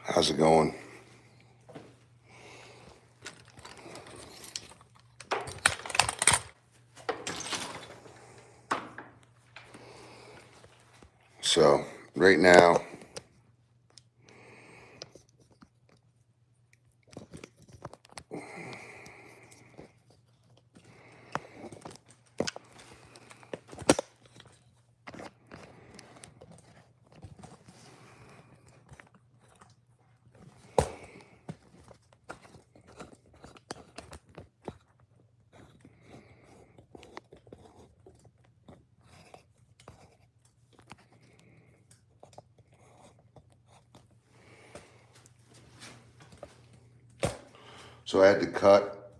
How's it going? So right now, I had to cut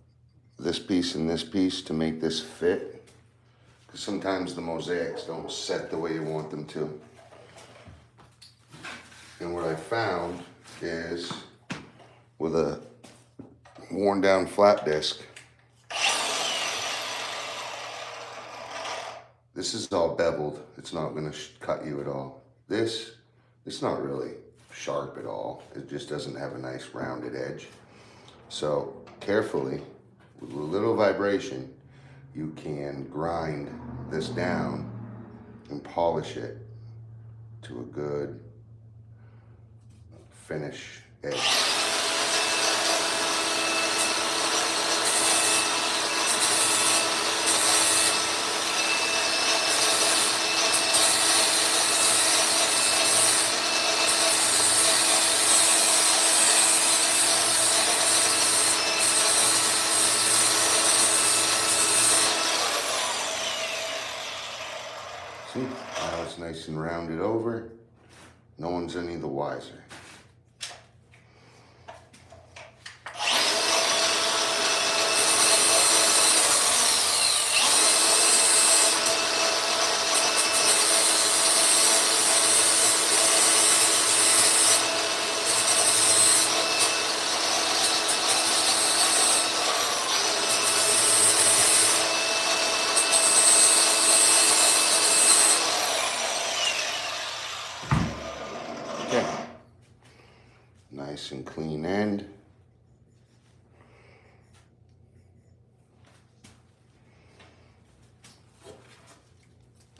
this piece and this piece to make this fit, because sometimes the mosaics don't set the way you want them to. And what I found is with a worn down flat disc, this is all beveled. It's not going to cut you at all. It's not really sharp at all. It just doesn't have a nice rounded edge. So carefully, with a little vibration, you can grind this down and polish it to a good finish edge. See, now it's nice and rounded over. No one's any the wiser. Okay, nice and clean end.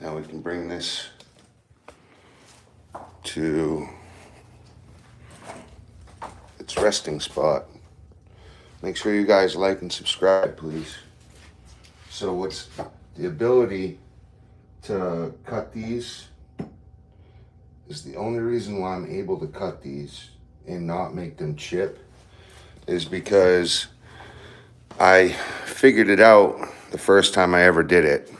Now we can bring this to its resting spot. Make sure you guys like and subscribe, please. So what's the ability to cut these is the only reason why I'm able to cut these and not make them chip is because I figured it out the first time I ever did it.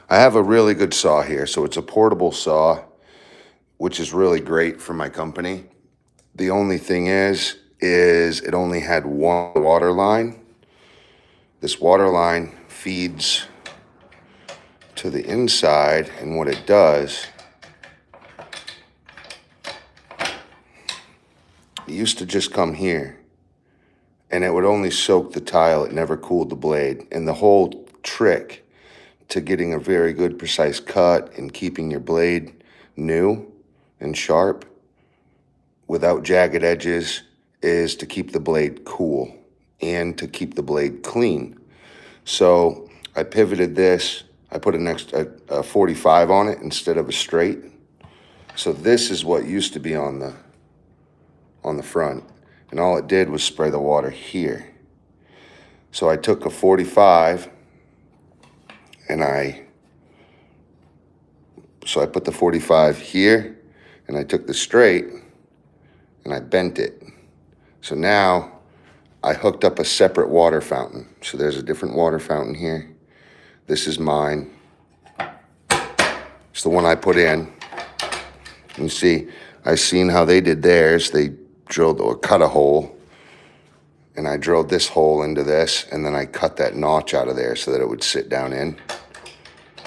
I have a really good saw here, so it's a portable saw, which is really great for my company. The only thing is it only had one water line. This water line feeds to the inside, and what it does, it used to just come here, and it would only soak the tile. It never cooled the blade. And the whole trick to getting a very good precise cut and keeping your blade new and sharp without jagged edges is to keep the blade cool and to keep the blade clean. So I pivoted this. I put a 45 on it instead of a straight. So this is what used to be on the front, and all it did was spray the water here. So I took a 45 and I put the 45 here, and I took the straight and I bent it. So now I hooked up a separate water fountain. So there's a different water fountain here. This is mine. It's the one I put in. You see, I seen how they did theirs. They drilled or cut a hole, and I drilled this hole into this, and then I cut that notch out of there so that it would sit down in.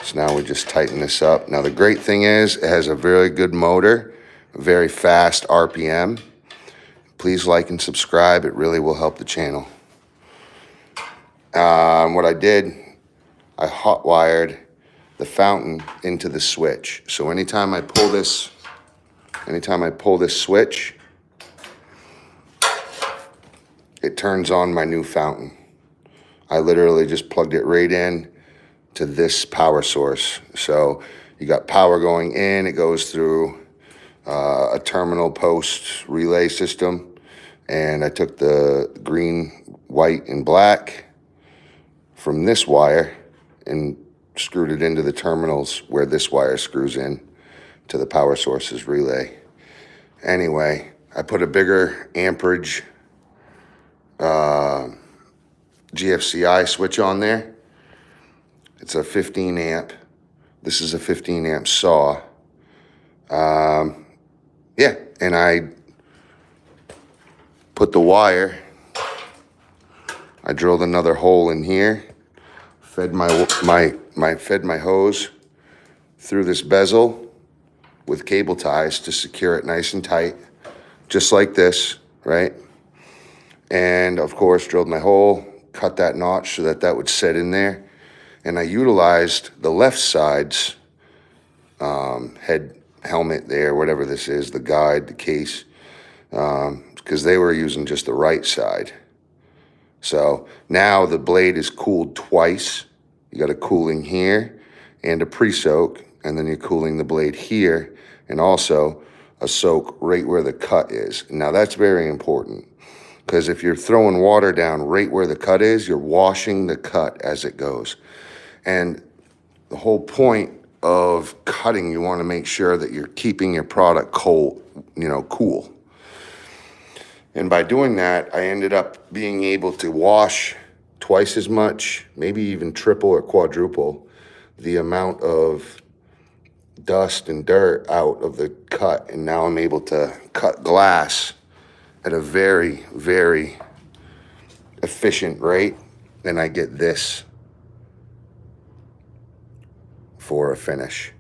So now we just tighten this up. Now the great thing is it has a very good motor, a very fast RPM. Please like and subscribe. It really will help the channel. What I did, I hot wired the fountain into the switch. So anytime I pull this switch, it turns on my new fountain. I literally just plugged it right in to this power source. So you got power going in, it goes through a terminal post relay system, and I took the green, white, and black from this wire and screwed it into the terminals where this wire screws in to the power source's relay. Anyway, I put a bigger amperage GFCI switch on there. It's a 15 amp. This is a 15 amp saw. Yeah, and I put the wire, I drilled another hole in here, fed my hose through this bezel with cable ties to secure it nice and tight, just like this, right? And of course, drilled my hole, cut that notch so that that would set in there. And I utilized the left side's head helmet there, whatever this is, the guide, the case, because they were using just the right side. So now the blade is cooled twice. You got a cooling here and a pre-soak, and then you're cooling the blade here, and also a soak right where the cut is. Now that's very important, because if you're throwing water down right where the cut is, you're washing the cut as it goes. And the whole point of cutting, you want to make sure that you're keeping your product cold, cool. And by doing that, I ended up being able to wash twice as much, maybe even triple or quadruple the amount of dust and dirt out of the cut. And now I'm able to cut glass at a very, very efficient rate. And I get this for a finish.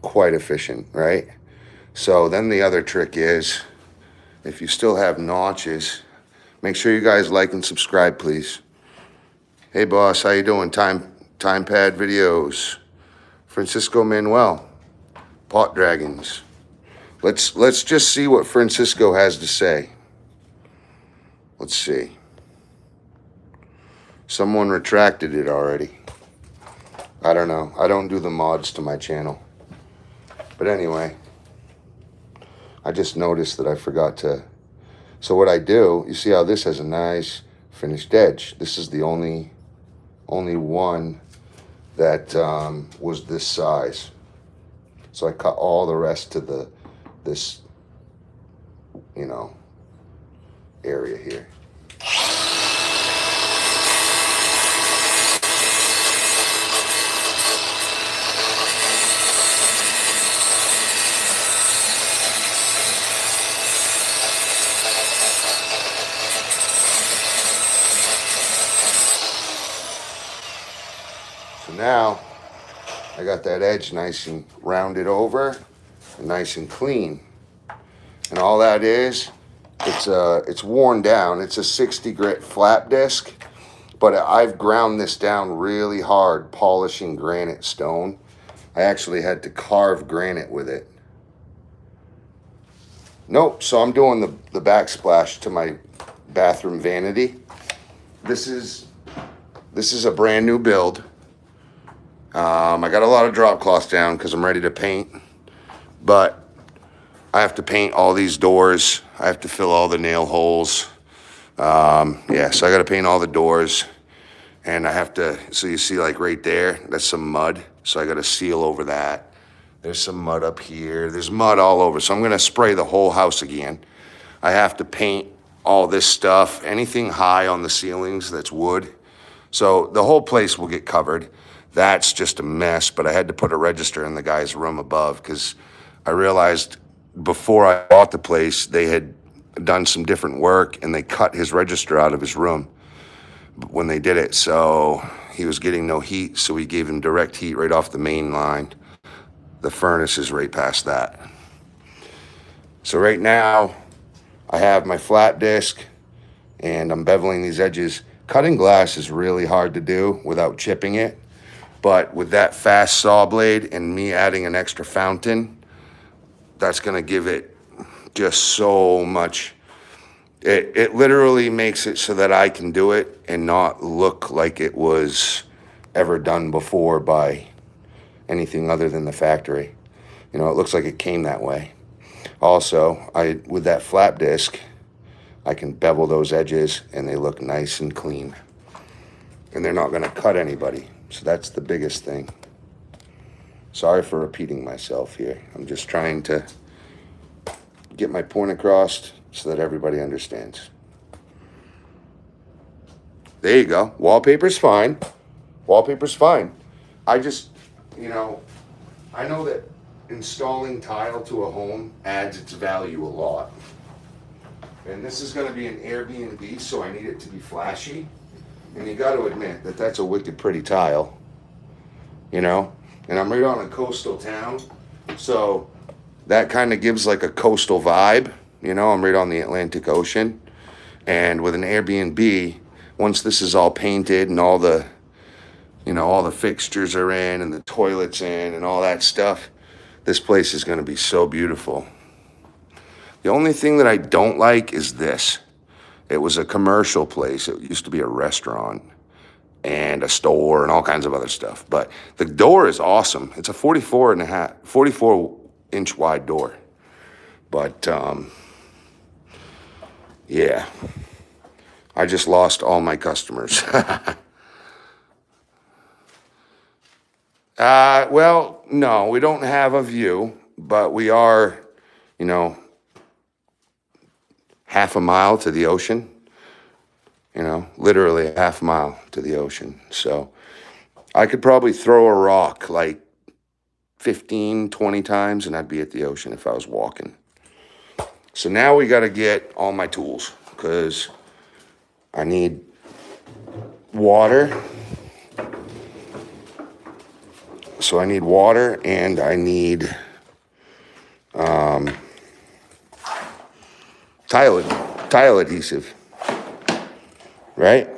Quite efficient, right? So then the other trick is, if you still have notches, make sure you guys like and subscribe, please. Hey boss, how you doing? Time pad videos. Francisco Manuel, Pot Dragons. Let's just see what Francisco has to say. Let's see. Someone retracted it already. I don't know. I don't do the mods to my channel. But anyway, I just noticed that I forgot to. So what I do, you see how this has a nice finished edge. This is the only one that was this size. So I cut all the rest to this area here. So now I got that edge nice and rounded over and nice and clean. And all that is, it's worn down. It's a 60 grit flat disc, but I've ground this down really hard, polishing granite stone. I actually had to carve granite with it. Nope, so I'm doing the backsplash to my bathroom vanity. This is a brand new build. I got a lot of drop cloths down because I'm ready to paint, but I have to paint all these doors. I have to fill all the nail holes. Yeah, so I got to paint all the doors, and I have to, so you see like right there, that's some mud. So I got to seal over that. There's some mud up here. There's mud all over. So I'm going to spray the whole house again. I have to paint all this stuff, anything high on the ceilings that's wood. So the whole place will get covered. That's just a mess, but I had to put a register in the guy's room above because I realized before I bought the place, they had done some different work and they cut his register out of his room when they did it. So he was getting no heat, so we gave him direct heat right off the main line. The furnace is right past that. So right now, I have my flat disc and I'm beveling these edges. Cutting glass is really hard to do without chipping it. But with that fast saw blade and me adding an extra fountain, that's gonna give it just so much It literally makes it so that I can do it and not look like it was ever done before by anything other than the factory. You know, it looks like it came that way. Also, with that flap disc, I can bevel those edges and they look nice and clean. And they're not going to cut anybody. So that's the biggest thing. Sorry for repeating myself here. I'm just trying to get my point across so that everybody understands. There you go. Wallpaper's fine. Wallpaper's fine. I just, you know, I know that installing tile to a home adds its value a lot. And this is going to be an Airbnb, so I need it to be flashy. And you got to admit that that's a wicked pretty tile, you know? And I'm right on a coastal town, so that kind of gives like a coastal vibe. You know, I'm right on the Atlantic Ocean. And with an Airbnb, once this is all painted and all the, you know, all the fixtures are in and the toilet's in and all that stuff, this place is going to be so beautiful. The only thing that I don't like is this. It was a commercial place. It used to be a restaurant and a store and all kinds of other stuff. But the door is awesome. It's a 44-inch wide door. But, yeah, I just lost all my customers. Well, no, we don't have a view, but we are, you know, half a mile to the ocean. You know, literally a half mile to the ocean. So I could probably throw a rock like 15, 20 times and I'd be at the ocean if I was walking. So now we got to get all my tools because I need water. So I need water and I need tile adhesive. Right?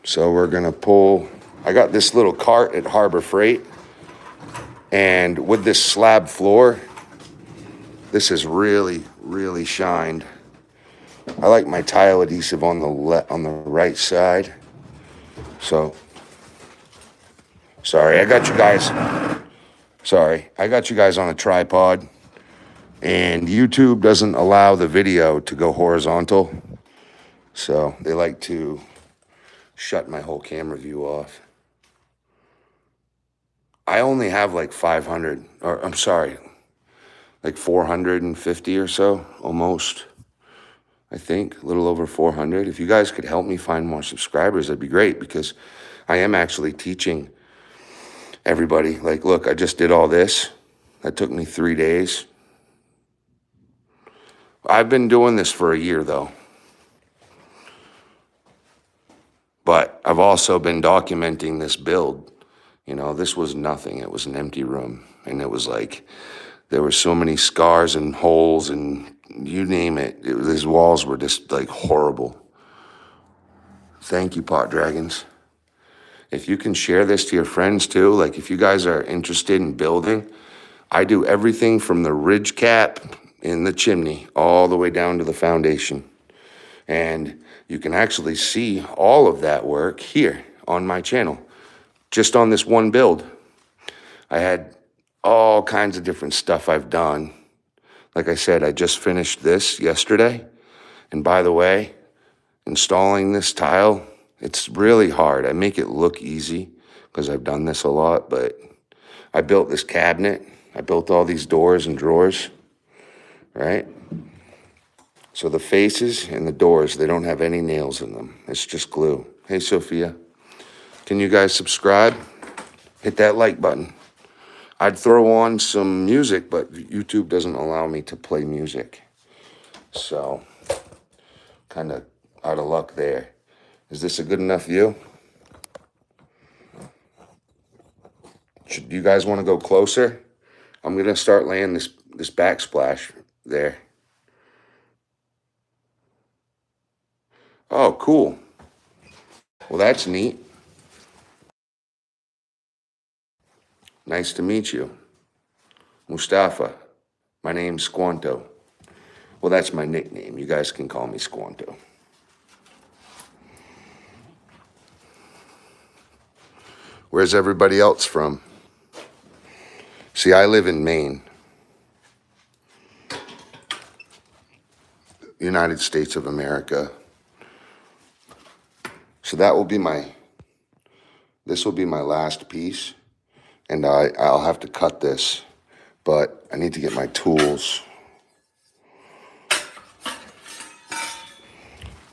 So we're going to pull, I got this little cart at Harbor Freight, and with this slab floor, this is really, really shined. I like my tile adhesive on the right side. So, I got you guys on a tripod. And YouTube doesn't allow the video to go horizontal. So they like to shut my whole camera view off. I only have like 500, or I'm sorry, like 450 or so, almost. I think a little over 400. If you guys could help me find more subscribers, that'd be great because I am actually teaching everybody. Like, look, I just did all this. That took me 3 days. I've been doing this for a year, though. But I've also been documenting this build. You know, this was nothing. It was an empty room. And it was like, there were so many scars and holes and you name it. These walls were just like horrible. Thank you, Pot Dragons. If you can share this to your friends too, like if you guys are interested in building, I do everything from the ridge cap in the chimney all the way down to the foundation. And you can actually see all of that work here on my channel, just on this one build. I had all kinds of different stuff I've done. Like I said, I just finished this yesterday. And by the way, installing this tile, it's really hard. I make it look easy because I've done this a lot, but I built this cabinet. I built all these doors and drawers. Right? So the faces and the doors, they don't have any nails in them. It's just glue. Hey, Sophia, can you guys subscribe? Hit that like button. I'd throw on some music, but YouTube doesn't allow me to play music. So, kind of out of luck there. Is this a good enough view? Do you guys want to go closer? I'm going to start laying this backsplash there. Oh, cool. Well, that's neat. Nice to meet you. Mustafa, my name's Squanto. Well, that's my nickname. You guys can call me Squanto. Where's everybody else from? See, I live in Maine, United States of America. So that will be this will be my last piece, and I'll have to cut this, but I need to get my tools.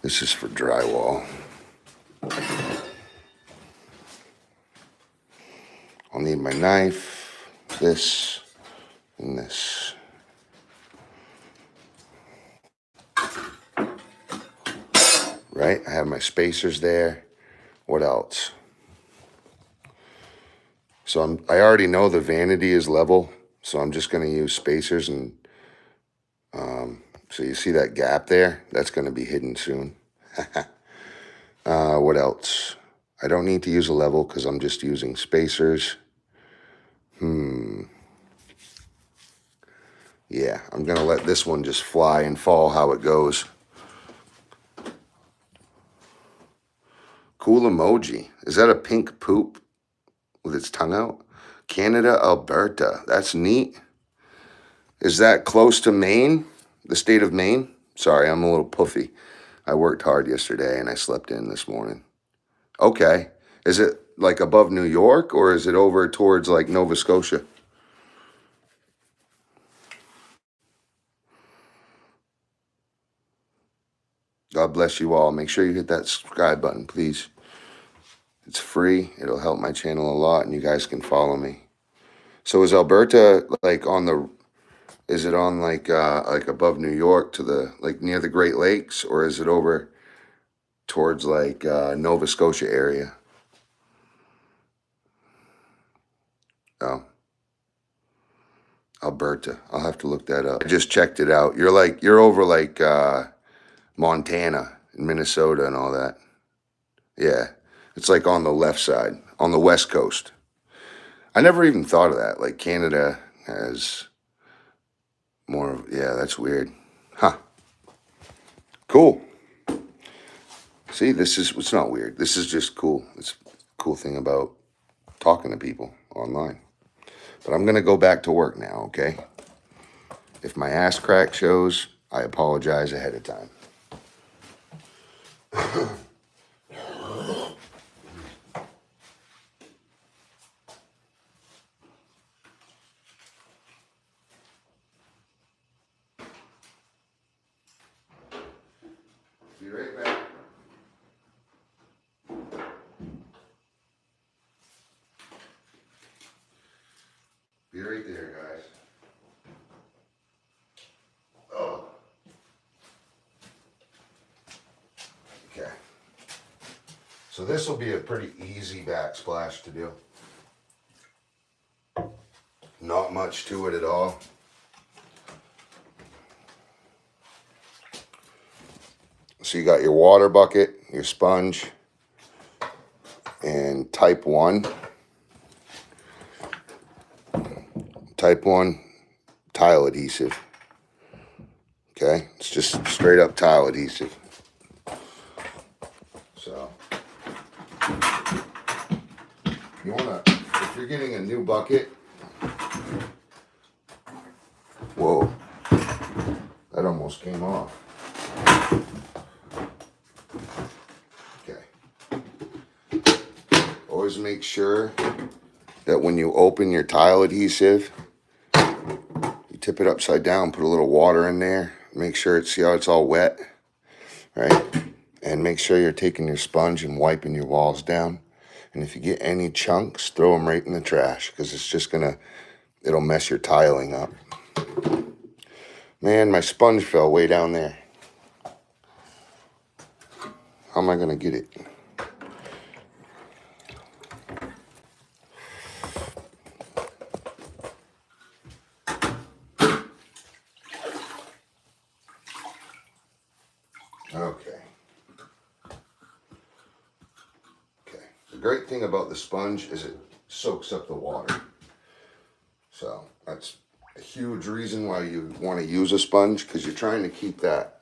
This is for drywall. I'll need my knife, this, and this. Right? I have my spacers there. What else? So I already know the vanity is level, so I'm just going to use spacers, and so you see that gap there? That's going to be hidden soon. What else? I don't need to use a level because I'm just using spacers. Yeah, I'm going to let this one just fly and fall how it goes. Cool emoji. Is that a pink poop with its tongue out? Canada, Alberta. That's neat. Is that close to Maine? The state of Maine? Sorry, I'm a little puffy. I worked hard yesterday and I slept in this morning. Okay. Is it like above New York, or is it over towards like Nova Scotia? God bless you all. Make sure you hit that subscribe button, please. It's free. It'll help my channel a lot, and you guys can follow me. So is Alberta like is it on like above New York to the, like near the Great Lakes, or is it over towards like Nova Scotia area? Oh, Alberta. I'll have to look that up. I just checked it out. You're over like Montana and Minnesota and all that. Yeah. It's like on the left side, on the west coast. I never even thought of that. Like Canada has more of, yeah, that's weird. Huh. Cool. See, it's not weird. This is just cool. It's a cool thing about talking to people online. But I'm going to go back to work now, okay? If my ass crack shows, I apologize ahead of time. Be right back. Be right there, guys. Oh. Okay. So this will be a pretty easy backsplash to do. Not much to it at all. So you got your water bucket, your sponge, and type 1. Type 1 tile adhesive. Okay, it's just straight up tile adhesive. So you wanna, if you're getting a new bucket, whoa, that almost came off. Okay. Always make sure that when you open your tile adhesive, you tip it upside down, put a little water in there, make sure see how it's all wet, right? And make sure you're taking your sponge and wiping your walls down. And if you get any chunks, throw them right in the trash, because it's just it'll mess your tiling up. Man, my sponge fell way down there. How am I gonna get it? Okay. Okay. The great thing about the sponge is it soaks up the water. So that's a huge reason why you want to use a sponge, because you're trying to keep that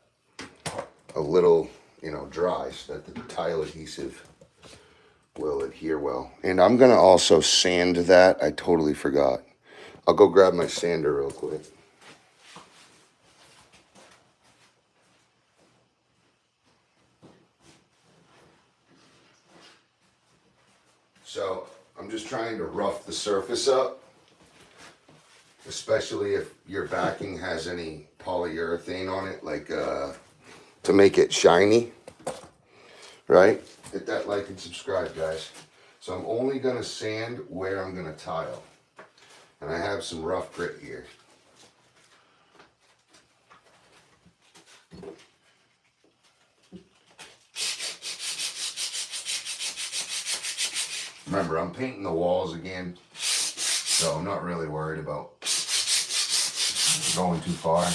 a little, you know, dry so that the tile adhesive will adhere well. And I'm going to also sand that. I totally forgot. I'll go grab my sander real quick. So I'm just trying to rough the surface up, especially if your backing has any polyurethane on it, like to make it shiny, right? Hit that like and subscribe, guys. So I'm only gonna sand where I'm gonna tile. And I have some rough grit here. Remember, I'm painting the walls again, so I'm not really worried about going too far.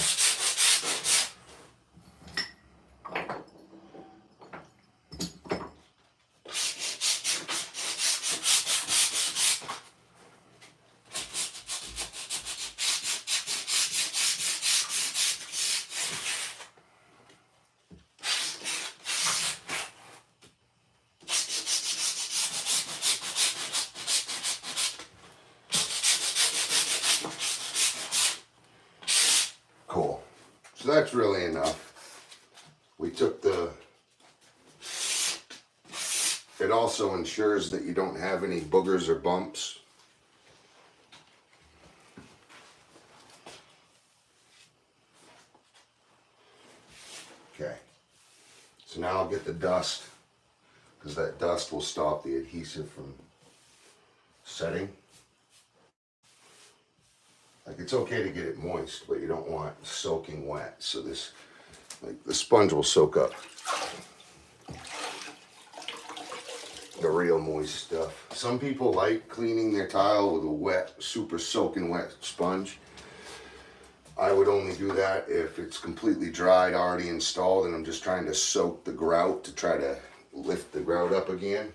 Cool. So that's really enough. We took the... It also ensures that you don't have any boogers or bumps. Okay. So now I'll get the dust, because that dust will stop the adhesive from setting. Like, it's okay to get it moist, but you don't want it soaking wet. So this, like, the sponge will soak up the real moist stuff. Some people like cleaning their tile with a wet, super soaking wet sponge. I would only do that if it's completely dried, already installed, and I'm just trying to soak the grout to try to lift the grout up again.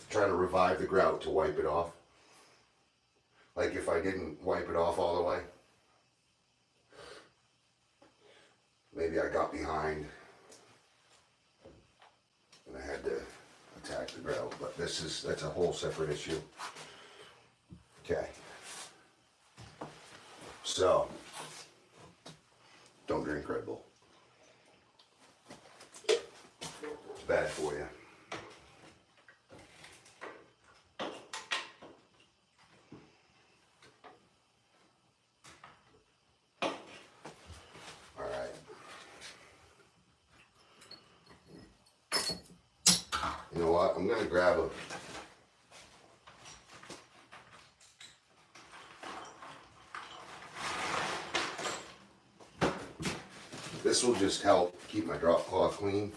Try to revive the grout to wipe it off. Like if I didn't wipe it off all the way, maybe I got behind and I had to attack the grout, but that's a whole separate issue. Okay. So, don't drink Red Bull. It's bad for you. You know what? I'm going to grab this will just help keep my drop cloth clean.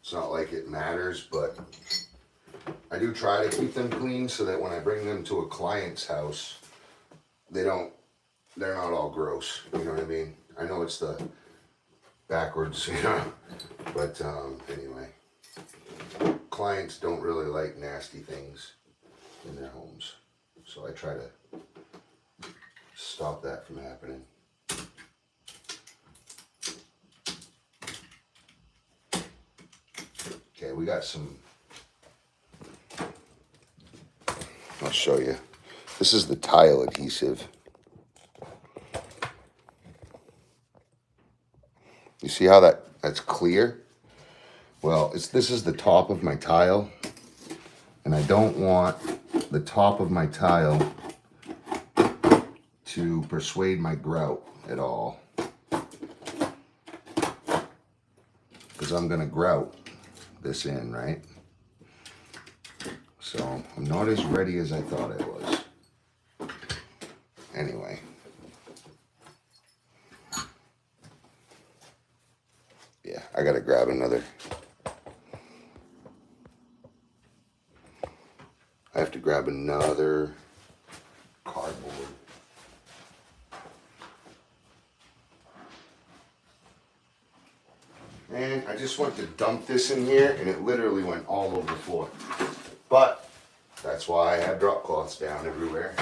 It's not like it matters, but I do try to keep them clean so that when I bring them to a client's house, they're not all gross. You know what I mean? I know it's the backwards, you know, but anyway. Clients don't really like nasty things in their homes, so I try to stop that from happening. Okay, we got some, I'll show you. This is the tile adhesive. You see how that's clear? Well, this is the top of my tile, and I don't want the top of my tile to persuade my grout at all, because I'm going to grout this in, right? So I'm not as ready as I thought I was. Anyway. Yeah, I got to grab another. I have to grab another cardboard. And I just went to dump this in here, and it literally went all over the floor. But that's why I have drop cloths down everywhere.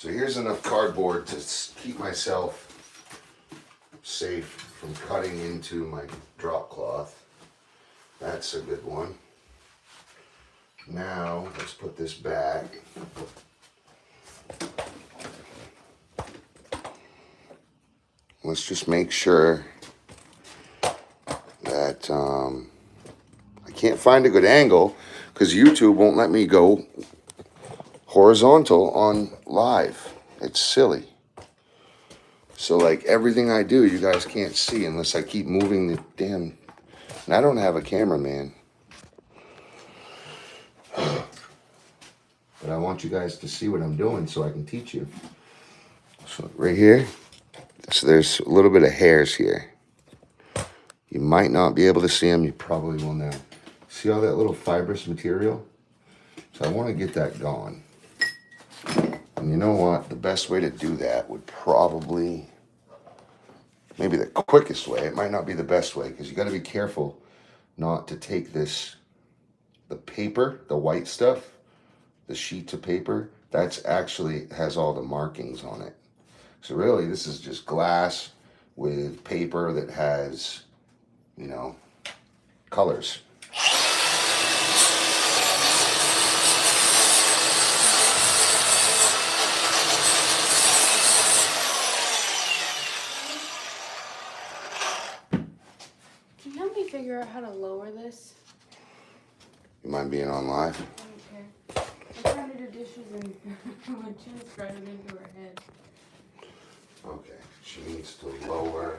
So here's enough cardboard to keep myself safe from cutting into my drop cloth. That's a good one. Now let's put this back. Let's just make sure that I can't find a good angle because YouTube won't let me go horizontal on live. It's silly. So like everything I do, you guys can't see unless I keep moving the damn, and I don't have a cameraman. But I want you guys to see what I'm doing so I can teach you. So right here, so there's a little bit of hairs here. You might not be able to see them. You probably will now. See all that little fibrous material? So I want to get that gone. And you know what? The best way to do that would probably, maybe the quickest way. It might not be the best way because you got to be careful not to take this, the paper, the white stuff, the sheets of paper, that's actually has all the markings on it. So really, this is just glass with paper that has, you know, colors. Can you help me figure out how to lower this? You mind being on live? I don't care. I'm trying to do dishes and my chin's driving into her head. Okay, she needs to lower.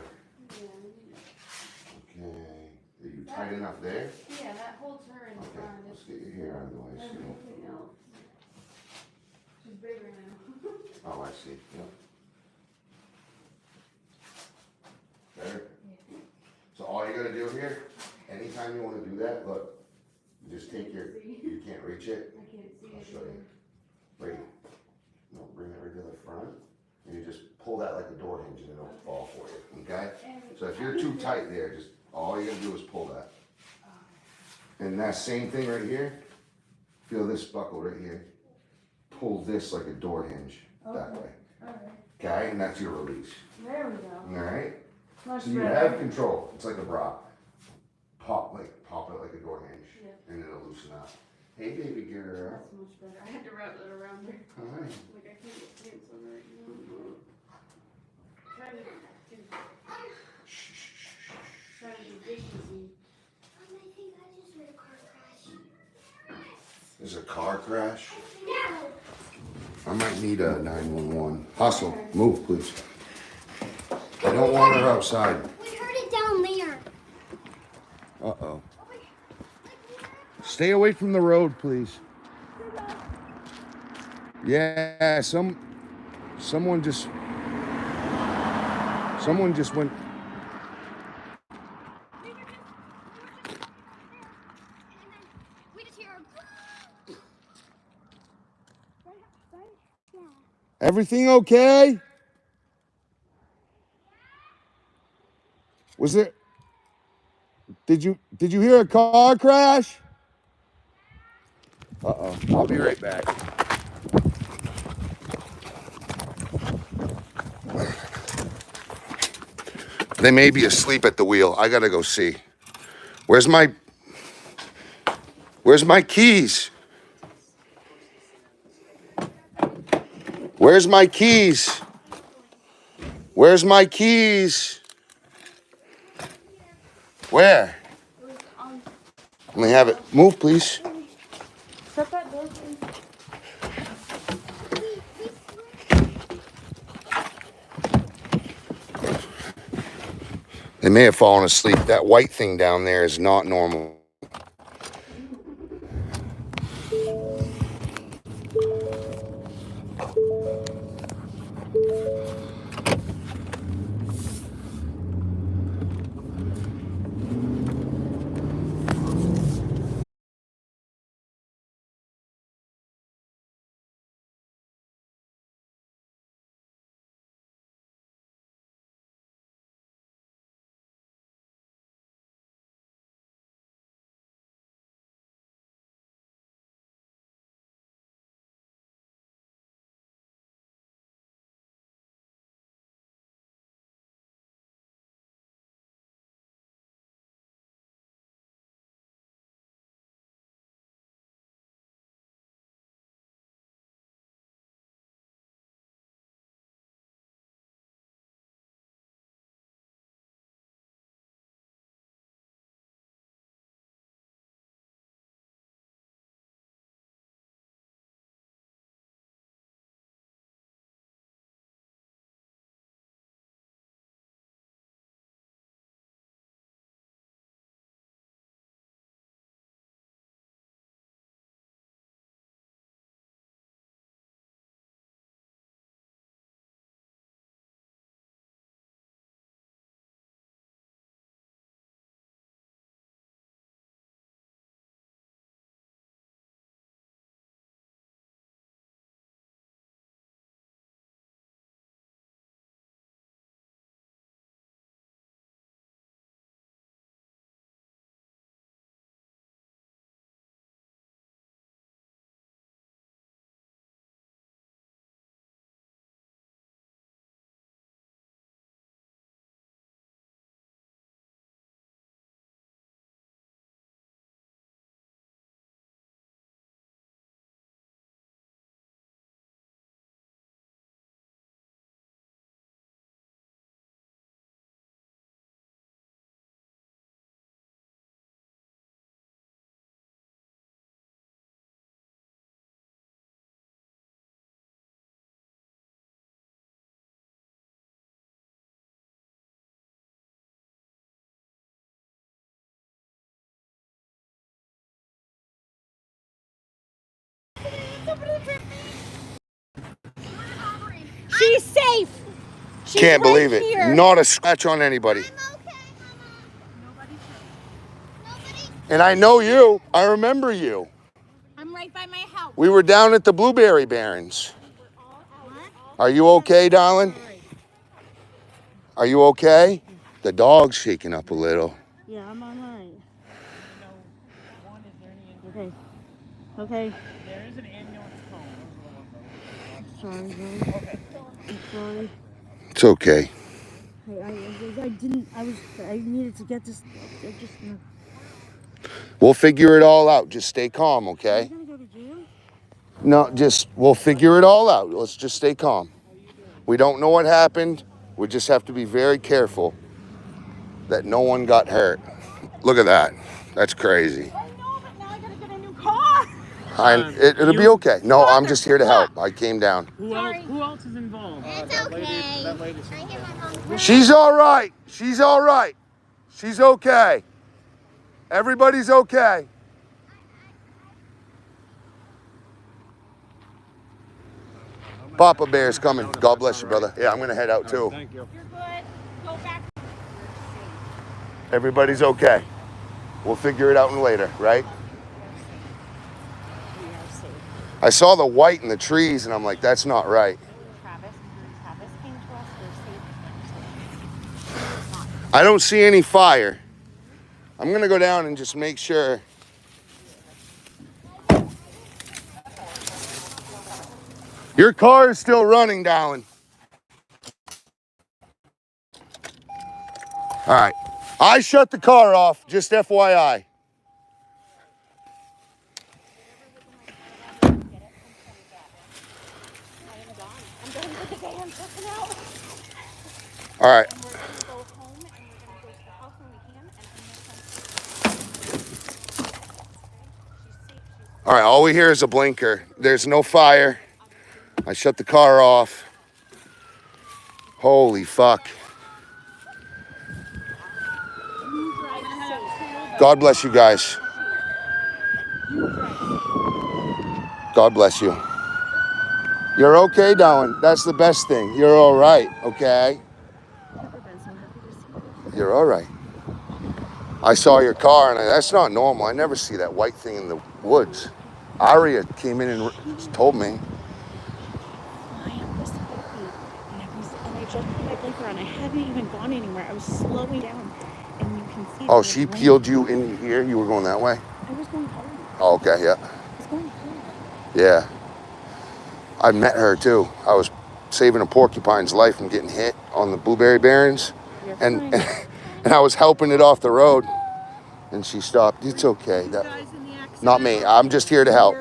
Yeah. Okay, are you tight enough there? Yeah, that holds her in Okay, front. let's get your hair out of the way. So. Everything else. She's bigger now. Oh, I see. Yep. Better? Yeah. So all you gotta do here, anytime you wanna do that, look, you just take your, you can't reach it. I can't see I'll it. show you. Right. No, bring it right to the front, and you just pull that like a door hinge and it'll fall for you, okay? So if you're too tight there, just, all you gotta do is pull that. And that same thing right here, feel this buckle right here. Pull this like a door hinge that way. Alright. Okay, and that's your release. There we go. Alright? Much So you better. have control. It's like a bra. Pop it like a door hinge. Yeah. And it'll loosen up. Hey baby girl. That's much better. I had to wrap that around her. Hi. Like I can't get pants on her right now. Try to do try to do dignity. I think I just heard a car crash. There's a car crash. No! I might need a 911. Hustle. Move, please. I don't want her outside. We heard it down there. Uh-oh. Stay away from the road, please. Yeah, someone just went. We just hear a... Yeah. Everything okay? Was there? Did you hear a car crash? Uh-oh. I'll be right back. They may be asleep at the wheel. I gotta go see. Where's my keys? Where's my keys? Where's my keys? Where? Let me have it. Move, please. Shut that door, please. They may have fallen asleep. That white thing down there is not normal. She's safe. She's Can't right believe it. here. Not a scratch on anybody. I'm okay, Mama. Nobody. And I know you. I remember you. I'm right by my house. We were down at the Blueberry Barrens. Are you okay, darling? Are you okay? The dog's shaking up a little. Yeah, I'm all right. Okay. Okay. There is an ambulance phone. Sorry, guys. Okay. I'm sorry. It's okay. I needed to get this. I just. We'll figure it all out. Just stay calm, Are okay? you gonna go to jail? No, we'll figure it all out. Let's just stay calm. We don't know what happened. We just have to be very careful that no one got hurt. Look at that. That's crazy. I know, but now I gotta get a new car. It'll be okay. No, I'm just here to help. I came down. Who else is involved? It's okay. That lady's I hear my mom crying. She's all right. She's all right. She's okay. Everybody's okay. Papa Bear's coming. God bless you, brother. Yeah, I'm going to head out too. Thank you. You're good. Go back. Everybody's okay. We'll figure it out later, right? We are safe. I saw the white in the trees and I'm like, that's not right. Travis came to us. We're safe. I don't see any fire. I'm going to go down and just make sure. Your car is still running, Dallin. All right. I shut the car off, just FYI. All right. All right, all we hear is a blinker. There's no fire. I shut the car off. Holy fuck. God bless you guys. God bless you. You're okay, Darwin. That's the best thing. You're all right, okay? You're all right. I saw your car, and that's not normal. I never see that white thing in the woods. Aria came in and told me. I was happy, and I just put my blinker on. I hadn't even gone anywhere. I was slowing down, and you can see. Oh, she peeled you in here? You were going that way? I was going home. Oh, okay, yeah. I was going home. Yeah. I met her, too. I was saving a porcupine's life from getting hit on the Blueberry Barrens. You're And fine. and I was helping it off the road. And she stopped. It's okay. Not me. I'm just here to help.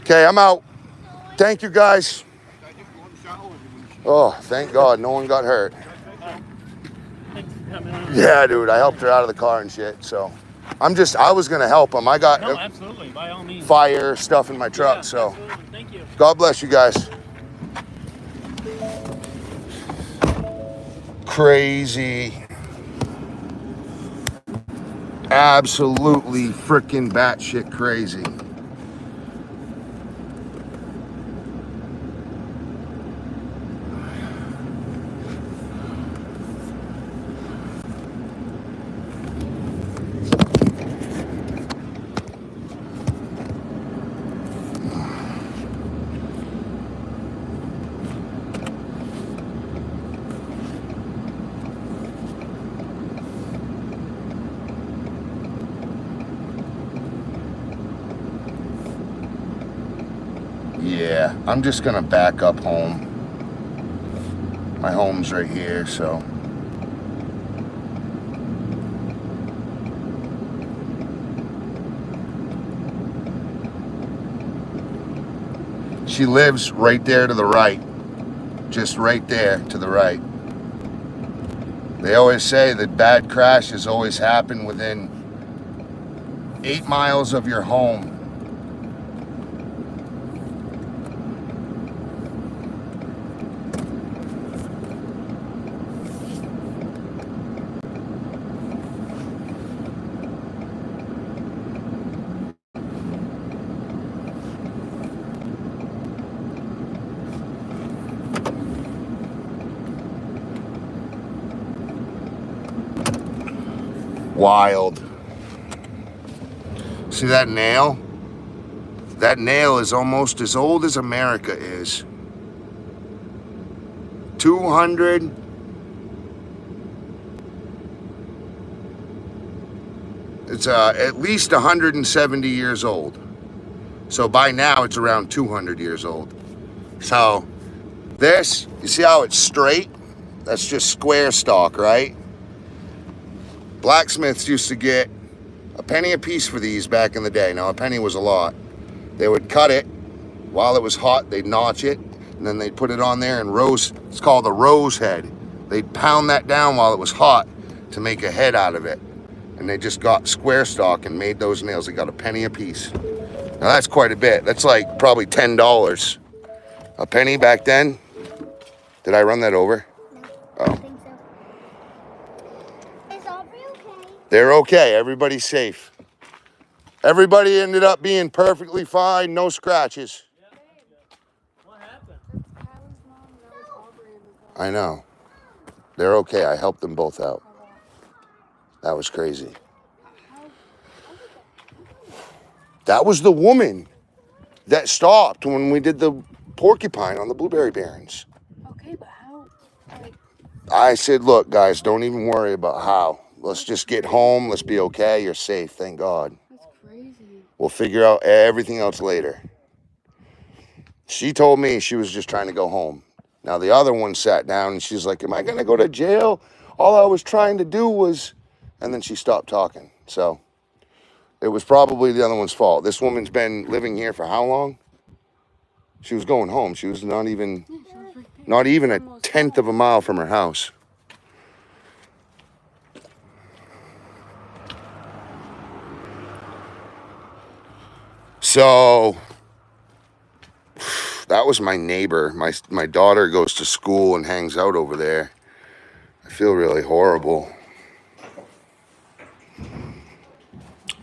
Okay, I'm out. Thank you, guys. Oh, thank God. No one got hurt. Yeah, dude. I helped her out of the car and shit. So I was going to help them. I got No, absolutely. By all means. fire stuff in my truck. Yeah, So absolutely. Thank you. God bless you guys. Crazy. Absolutely freaking batshit crazy. Yeah, I'm just gonna back up home. My home's right here, so. She lives right there to the right. Just right there to the right. They always say that bad crashes always happen within 8 miles of your home. Wild. See that nail? That nail is almost as old as America is. 200. It's at least 170 years old. So by now it's around 200 years old. So this, you see how it's straight? That's just square stock, right? Blacksmiths used to get a penny a piece for these back in the day. Now a penny was a lot. They would cut it while it was hot, they'd notch it, and then they'd put it on there and it's called a rose head. They'd pound that down while it was hot to make a head out of it. And they just got square stock and made those nails. They got a penny a piece. Now that's quite a bit. That's like probably $10. A penny back then? Did I run that over? No, I Oh. don't think so. Is Aubrey okay? They're okay. Everybody's safe. Everybody ended up being perfectly fine. No scratches. What happened? Kyle's mom knows Aubrey in the car. I know. They're okay. I helped them both out. That was crazy. That was the woman that stopped when we did the porcupine on the Blueberry Barrens. Okay, but how? Like, I said, look, guys, don't even worry about how. Let's just get home. Let's be okay. You're safe. Thank God. that's crazy. We'll figure out everything else later. She told me she was just trying to go home. Now, the other one sat down and she's like, am I going to go to jail? All I was trying to do was... And then she stopped talking. So it was probably the other one's fault. This woman's been living here for how long? She was going home. She was not even a tenth of a mile from her house. So that was my neighbor. My daughter goes to school and hangs out over there. I feel really horrible.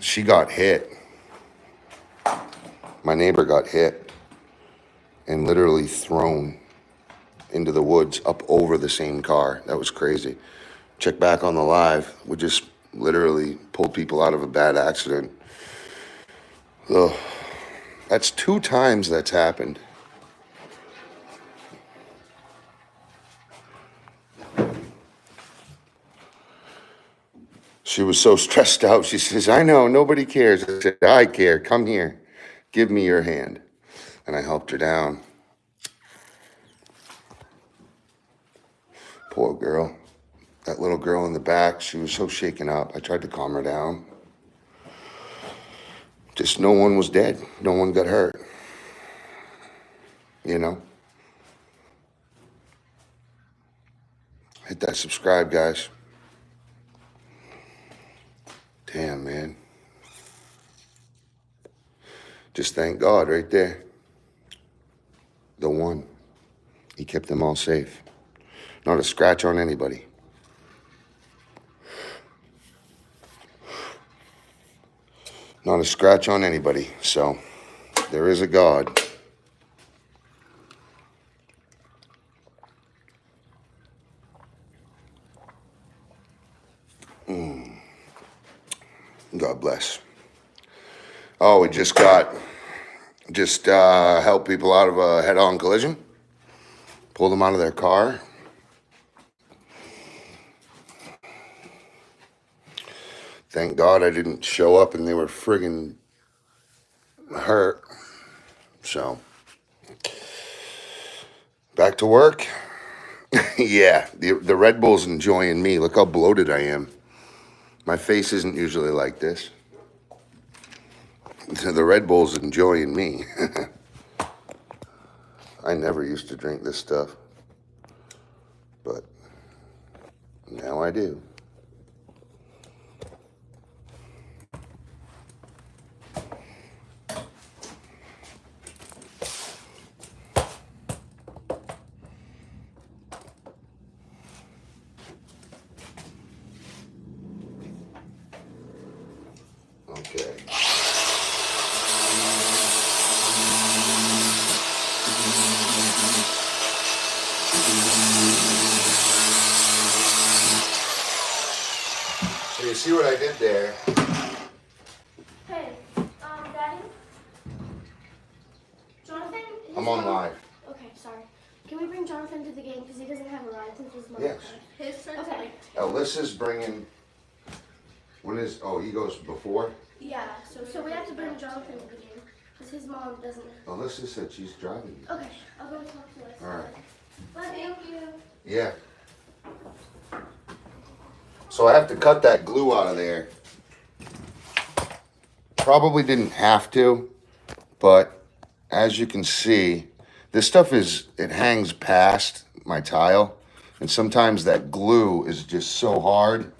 She got hit. My neighbor got hit and literally thrown into the woods up over the same car. That was crazy. Check back on the live. We just literally pulled people out of a bad accident. Ugh. That's 2 times that's happened. She was so stressed out. She says, I know, nobody cares. I said, I care. Come here. Give me your hand. And I helped her down. Poor girl. That little girl in the back, she was so shaken up. I tried to calm her down. Just no one was dead. No one got hurt. You know? Hit that subscribe, guys. Damn, man. Just thank God right there. The one. He kept them all safe. Not a scratch on anybody. Not a scratch on anybody. So, there is a God. God bless. Oh, we just helped people out of a head-on collision. Pulled them out of their car. Thank God I didn't show up and they were friggin' hurt. So, back to work. Yeah, the Red Bull's enjoying me. Look how bloated I am. My face isn't usually like this. The Red Bull's enjoying me. I never used to drink this stuff, but now I do. Okay. So you see what I did there? Hey, Daddy? Jonathan? I'm on live. Okay, sorry. Can we bring Jonathan to the game because he doesn't have a ride since his mom? Yes. His starts Okay. at like Alyssa's bringing. When is? Oh, he goes before. Yeah, so we have to bring Jonathan to the game because his mom doesn't. Alyssa said she's driving you. Okay, I'll go talk to us. All right. Bye, thank you. Yeah. So I have to cut that glue out of there. Probably didn't have to, but as you can see, this stuff it hangs past my tile, and sometimes that glue is just so hard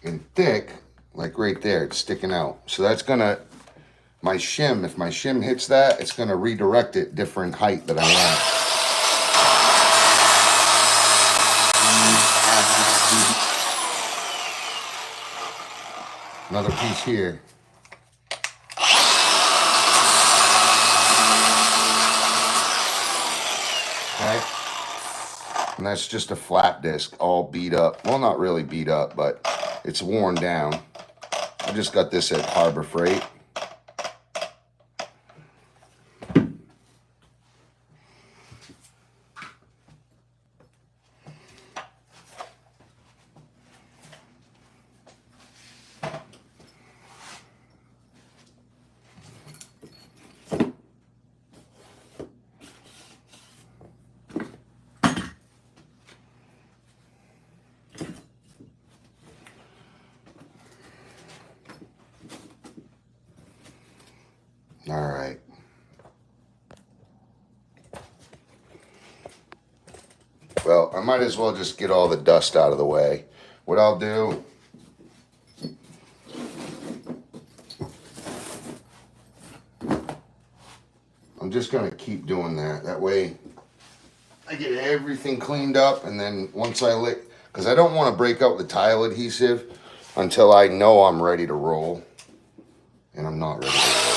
and thick, like right there, it's sticking out. So that's gonna, if my shim hits that, it's gonna redirect it different height that I want. Another piece here. Okay. And that's just a flat disc, all beat up. Well, not really beat up, but it's worn down. I just got this at Harbor Freight. All right. Well, I might as well just get all the dust out of the way. What I'll do, I'm just gonna keep doing that. That way I get everything cleaned up, and then once I lick, because I don't want to break out the tile adhesive until I know I'm ready to roll. And I'm not ready to roll.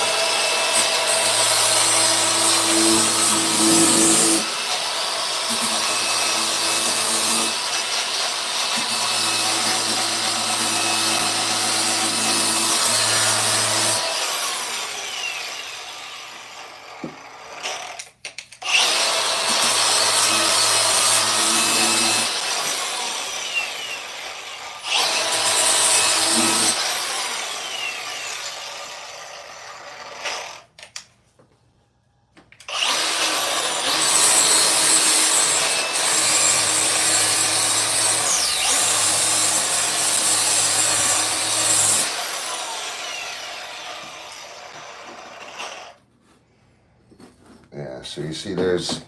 Yeah, so you see there's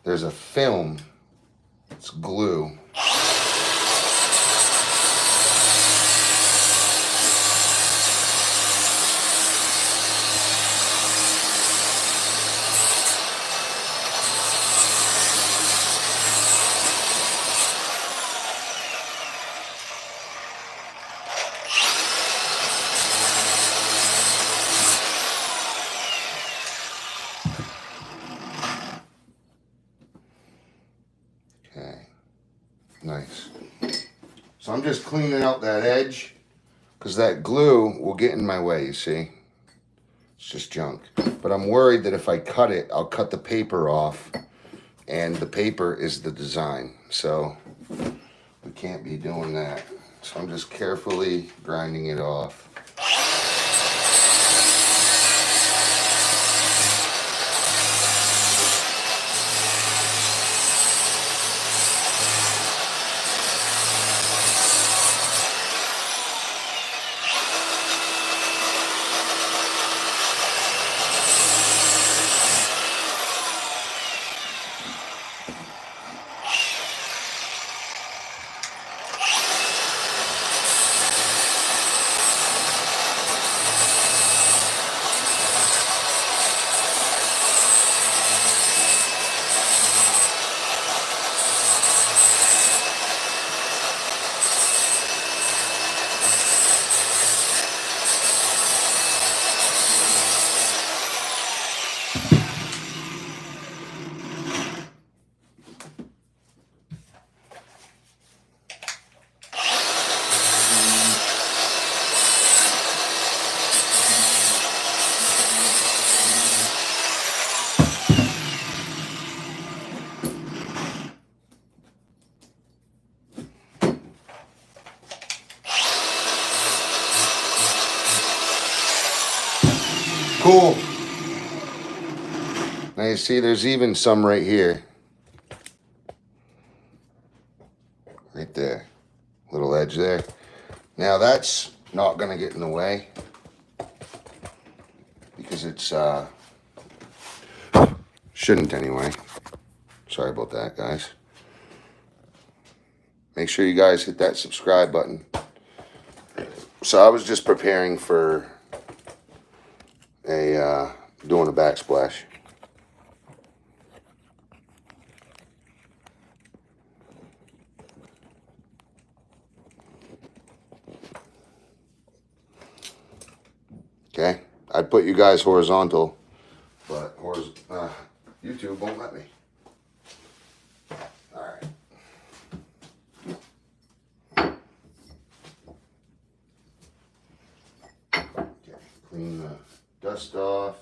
a film, it's glue. Okay, nice. So I'm just cleaning out that edge because that glue will get in my way, you see? It's just junk. But I'm worried that if I cut it, I'll cut the paper off, and the paper is the design. So we can't be doing that. So I'm just carefully grinding it off. cool. Now you see there's even some right here. Right there. Little edge there. Now that's not gonna get in the way because it's shouldn't anyway. Sorry about that, guys. Make sure you guys hit that subscribe button. So I was just preparing for doing a backsplash. Okay, I'd put you guys horizontal, but YouTube won't let me. All right. Okay, clean the dust off.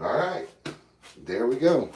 All right, there we go.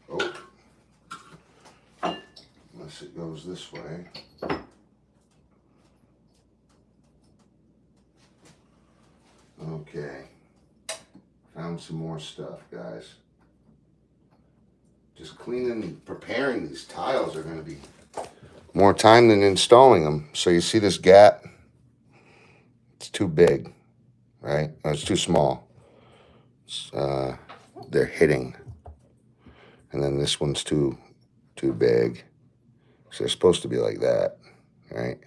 Oh, unless it goes this way. Okay, found some more stuff, guys. Just cleaning, preparing these tiles are going to be more time than installing them. So you see this gap? It's too big, right? Oh, it's too small. It's, they're hitting. And then this one's too big. So they're supposed to be like that, right?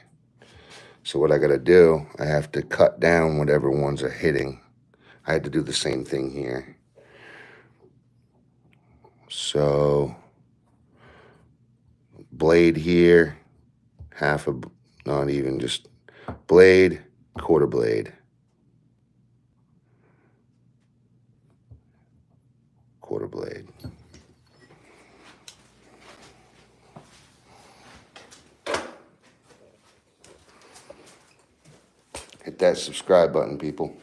So what I got to do, I have to cut down whatever ones are hitting. I had to do the same thing here. So blade here, half a, not even, just blade, quarter blade. Quarter blade. Hit that subscribe button, people.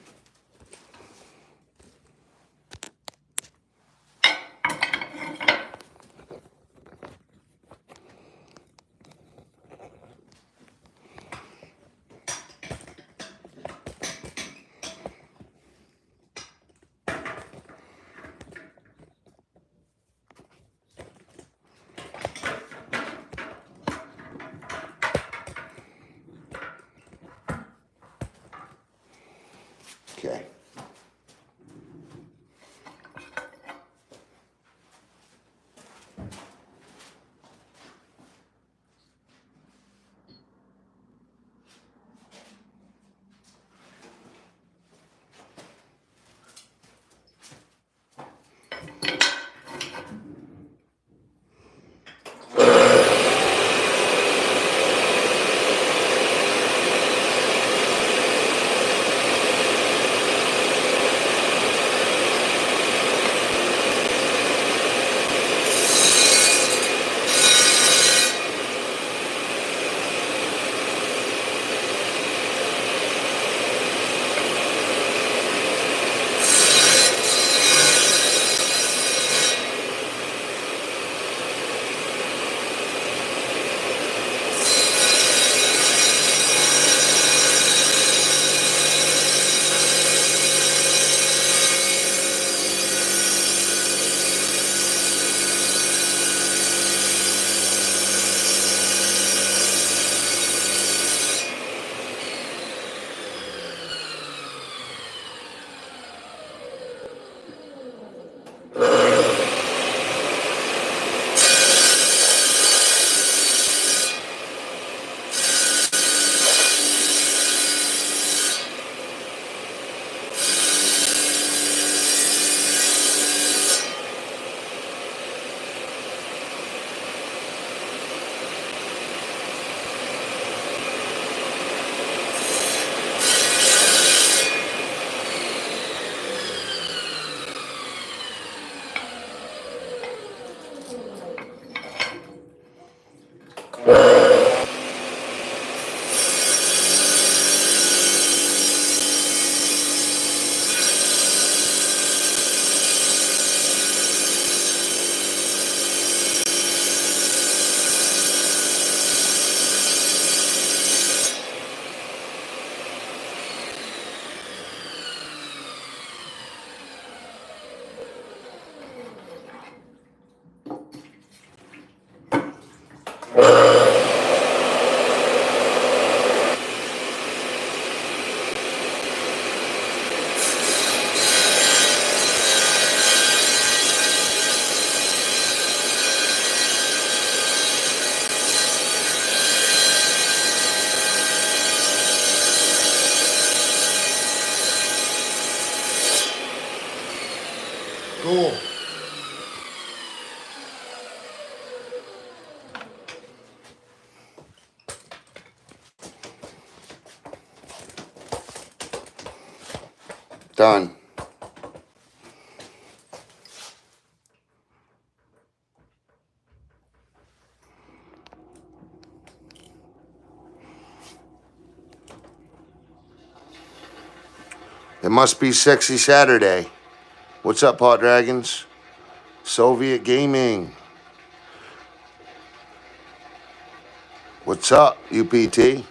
Cool. Done. It must be Sexy Saturday. What's up, Paw Dragons? Soviet Gaming. What's up, UPT?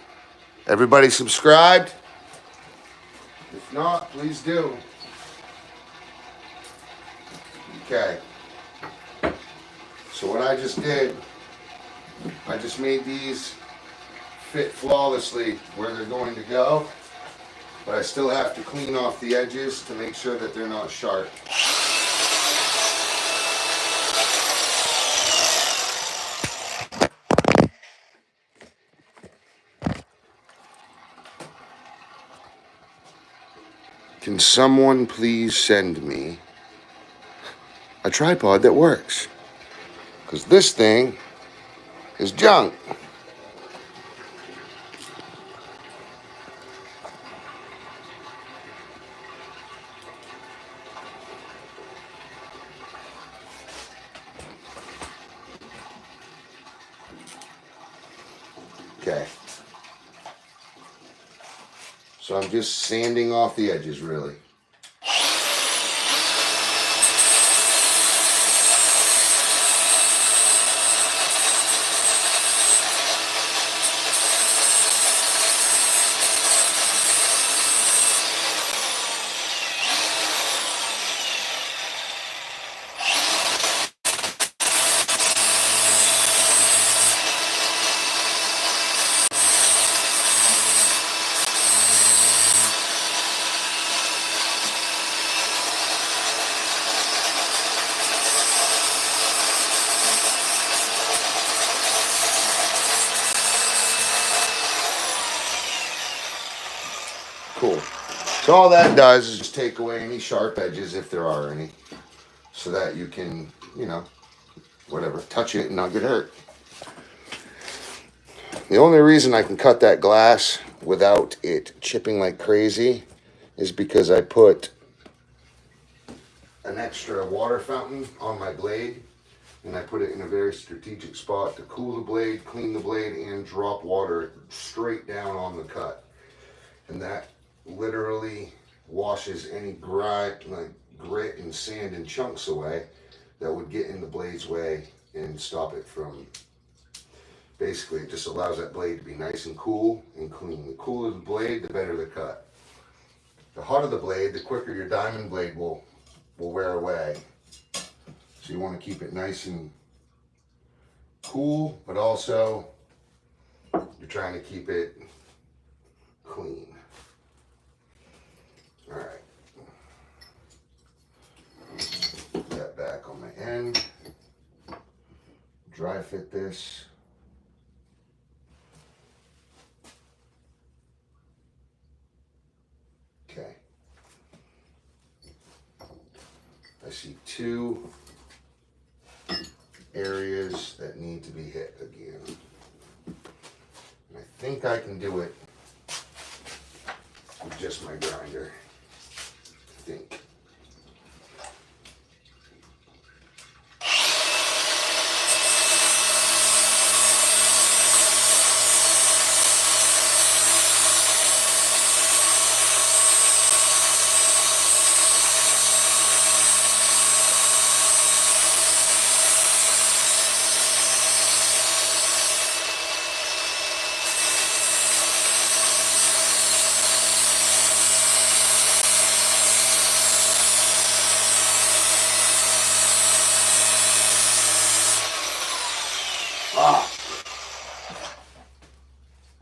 Everybody subscribed? If not, please do. Okay. So what I just did, I just made these fit flawlessly where they're going to go, but I still have to clean off the edges to make sure that they're not sharp. Can someone please send me a tripod that works? Because this thing is junk. Okay. So I'm just sanding off the edges, really. Cool. So all that does is just take away any sharp edges, if there are any, so that you can, whatever, touch it and not get hurt. The only reason I can cut that glass without it chipping like crazy is because I put an extra water fountain on my blade, and I put it in a very strategic spot to cool the blade, clean the blade, and drop water straight down on the cut. And that literally washes any grit and sand and chunks away that would get in the blade's way and stop it from, basically it just allows that blade to be nice and cool and clean. The cooler the blade, the better the cut. The hotter the blade, the quicker your diamond blade will wear away. So you want to keep it nice and cool, but also you're trying to keep it clean. All right. Put that back on my end. Dry fit this. Okay. I see two areas that need to be hit again. And I think I can do it with just my grinder. I think.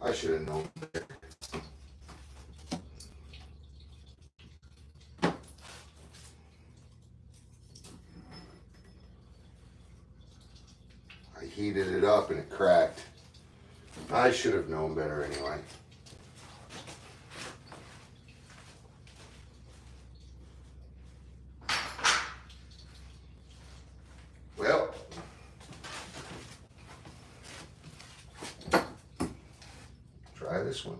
I should have known. I heated it up and it cracked. I should have known better anyway. this one.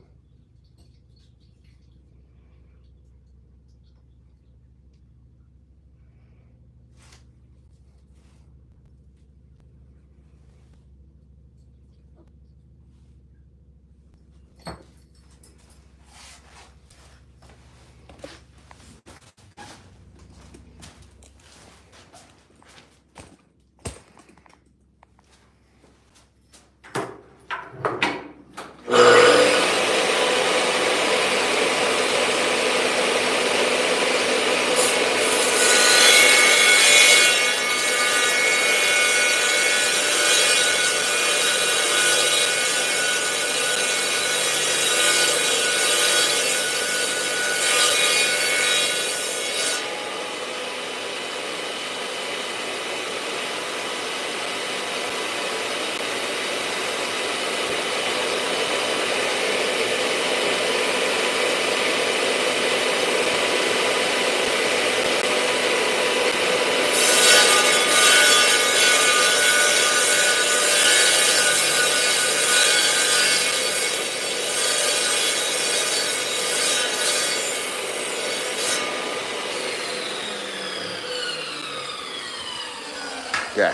Okay.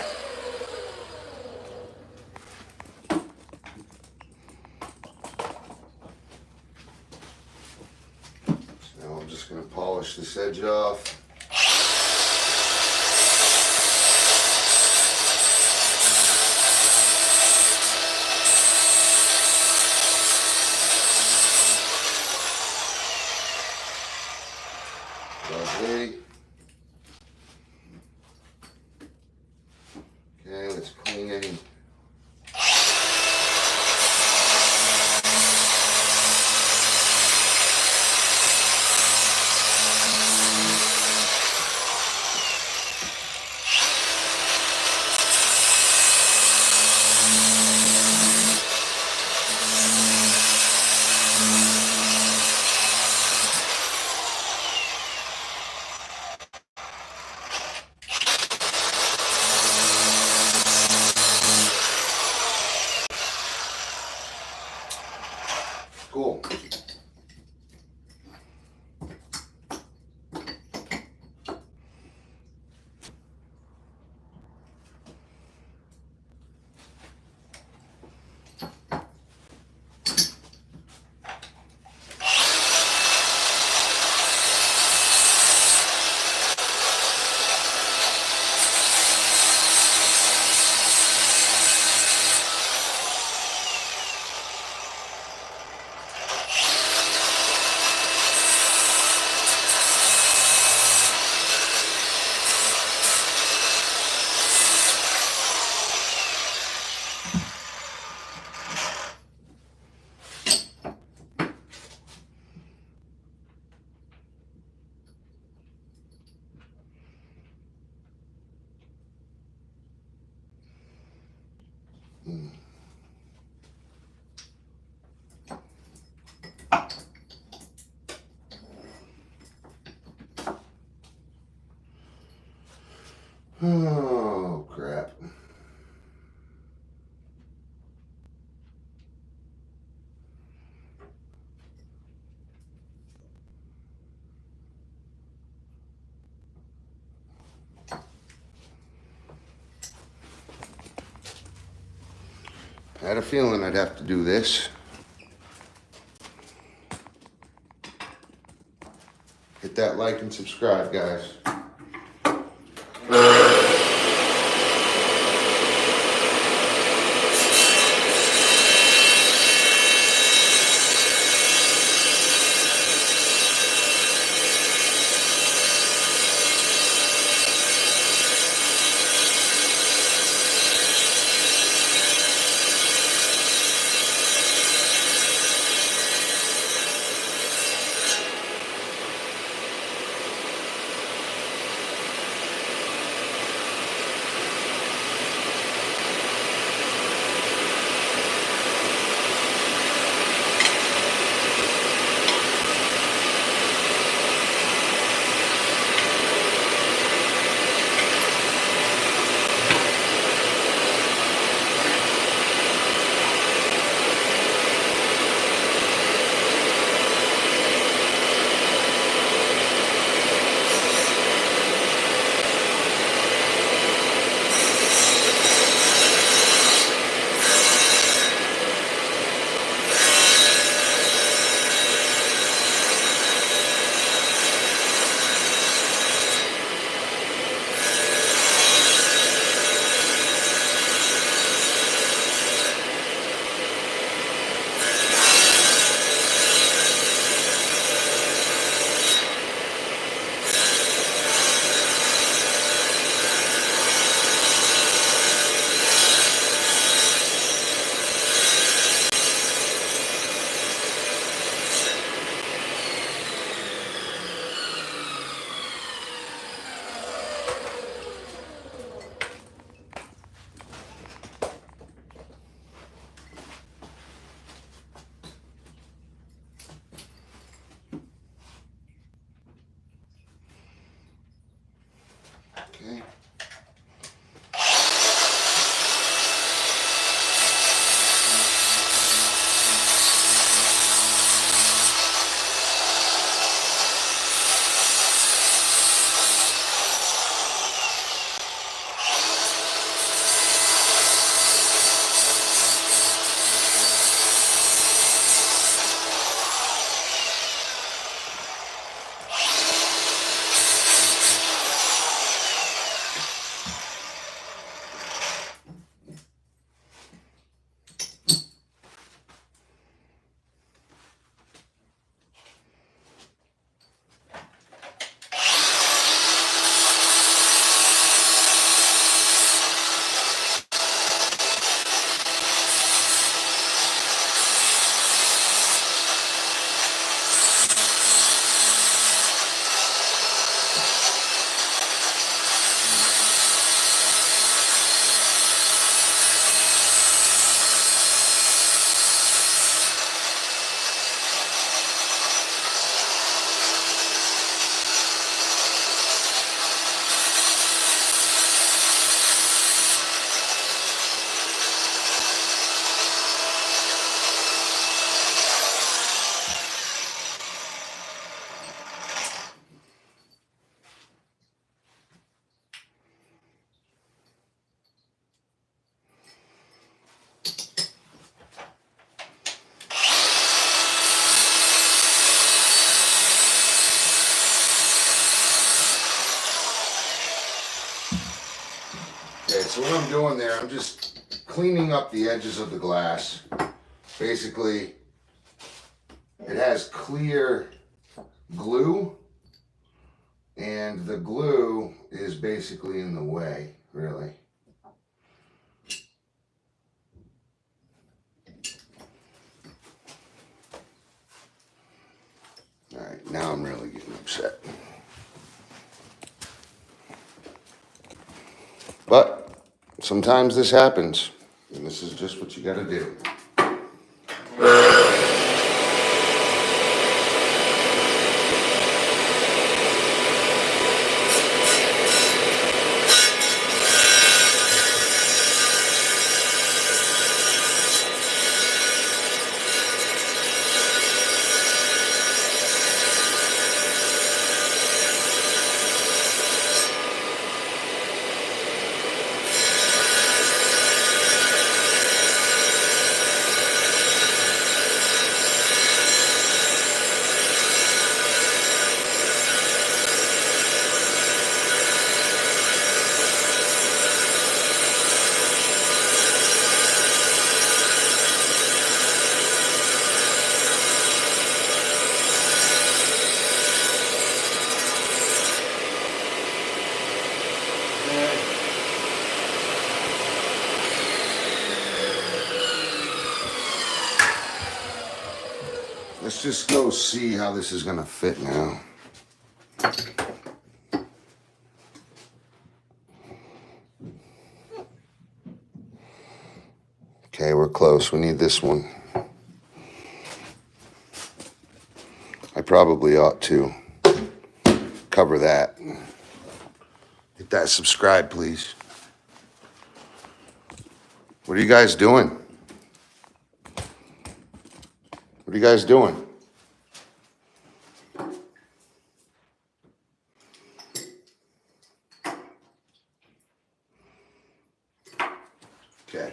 So now I'm just going to polish this edge off. Lovely. Okay, let's clean any cool. Oh, crap. I had a feeling I'd have to do this. Hit that like and subscribe, guys. Okay. Okay, so what I'm doing there, I'm just cleaning up the edges of the glass. Basically, it has clear glue, and the glue is basically in the way, really. All right, now I'm really getting upset. But sometimes this happens, and this is just what you gotta do. Let's just go see how this is gonna fit now. Okay, we're close. We need this one. I probably ought to cover that. Hit that subscribe, please. What are you guys doing? What are you guys doing? Okay.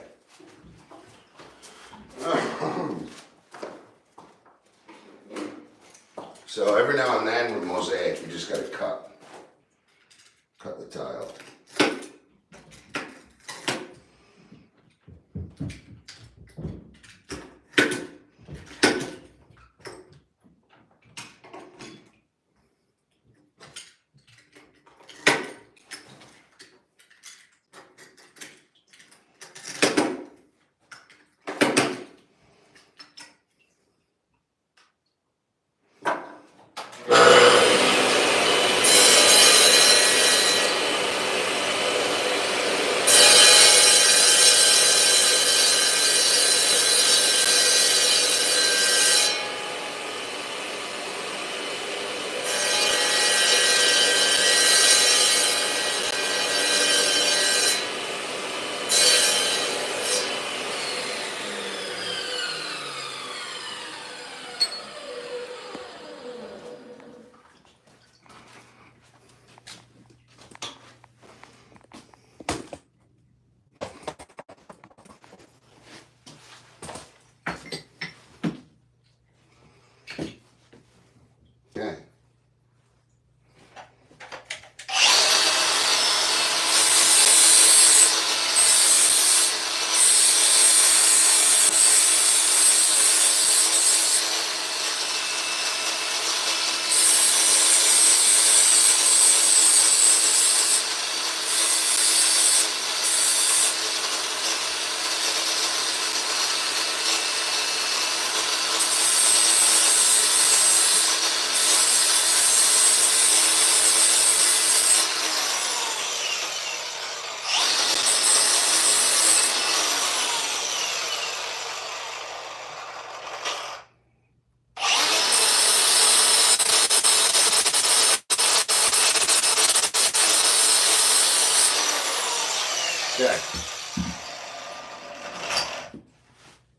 So every now and then with mosaic, you just gotta cut the tile. Okay.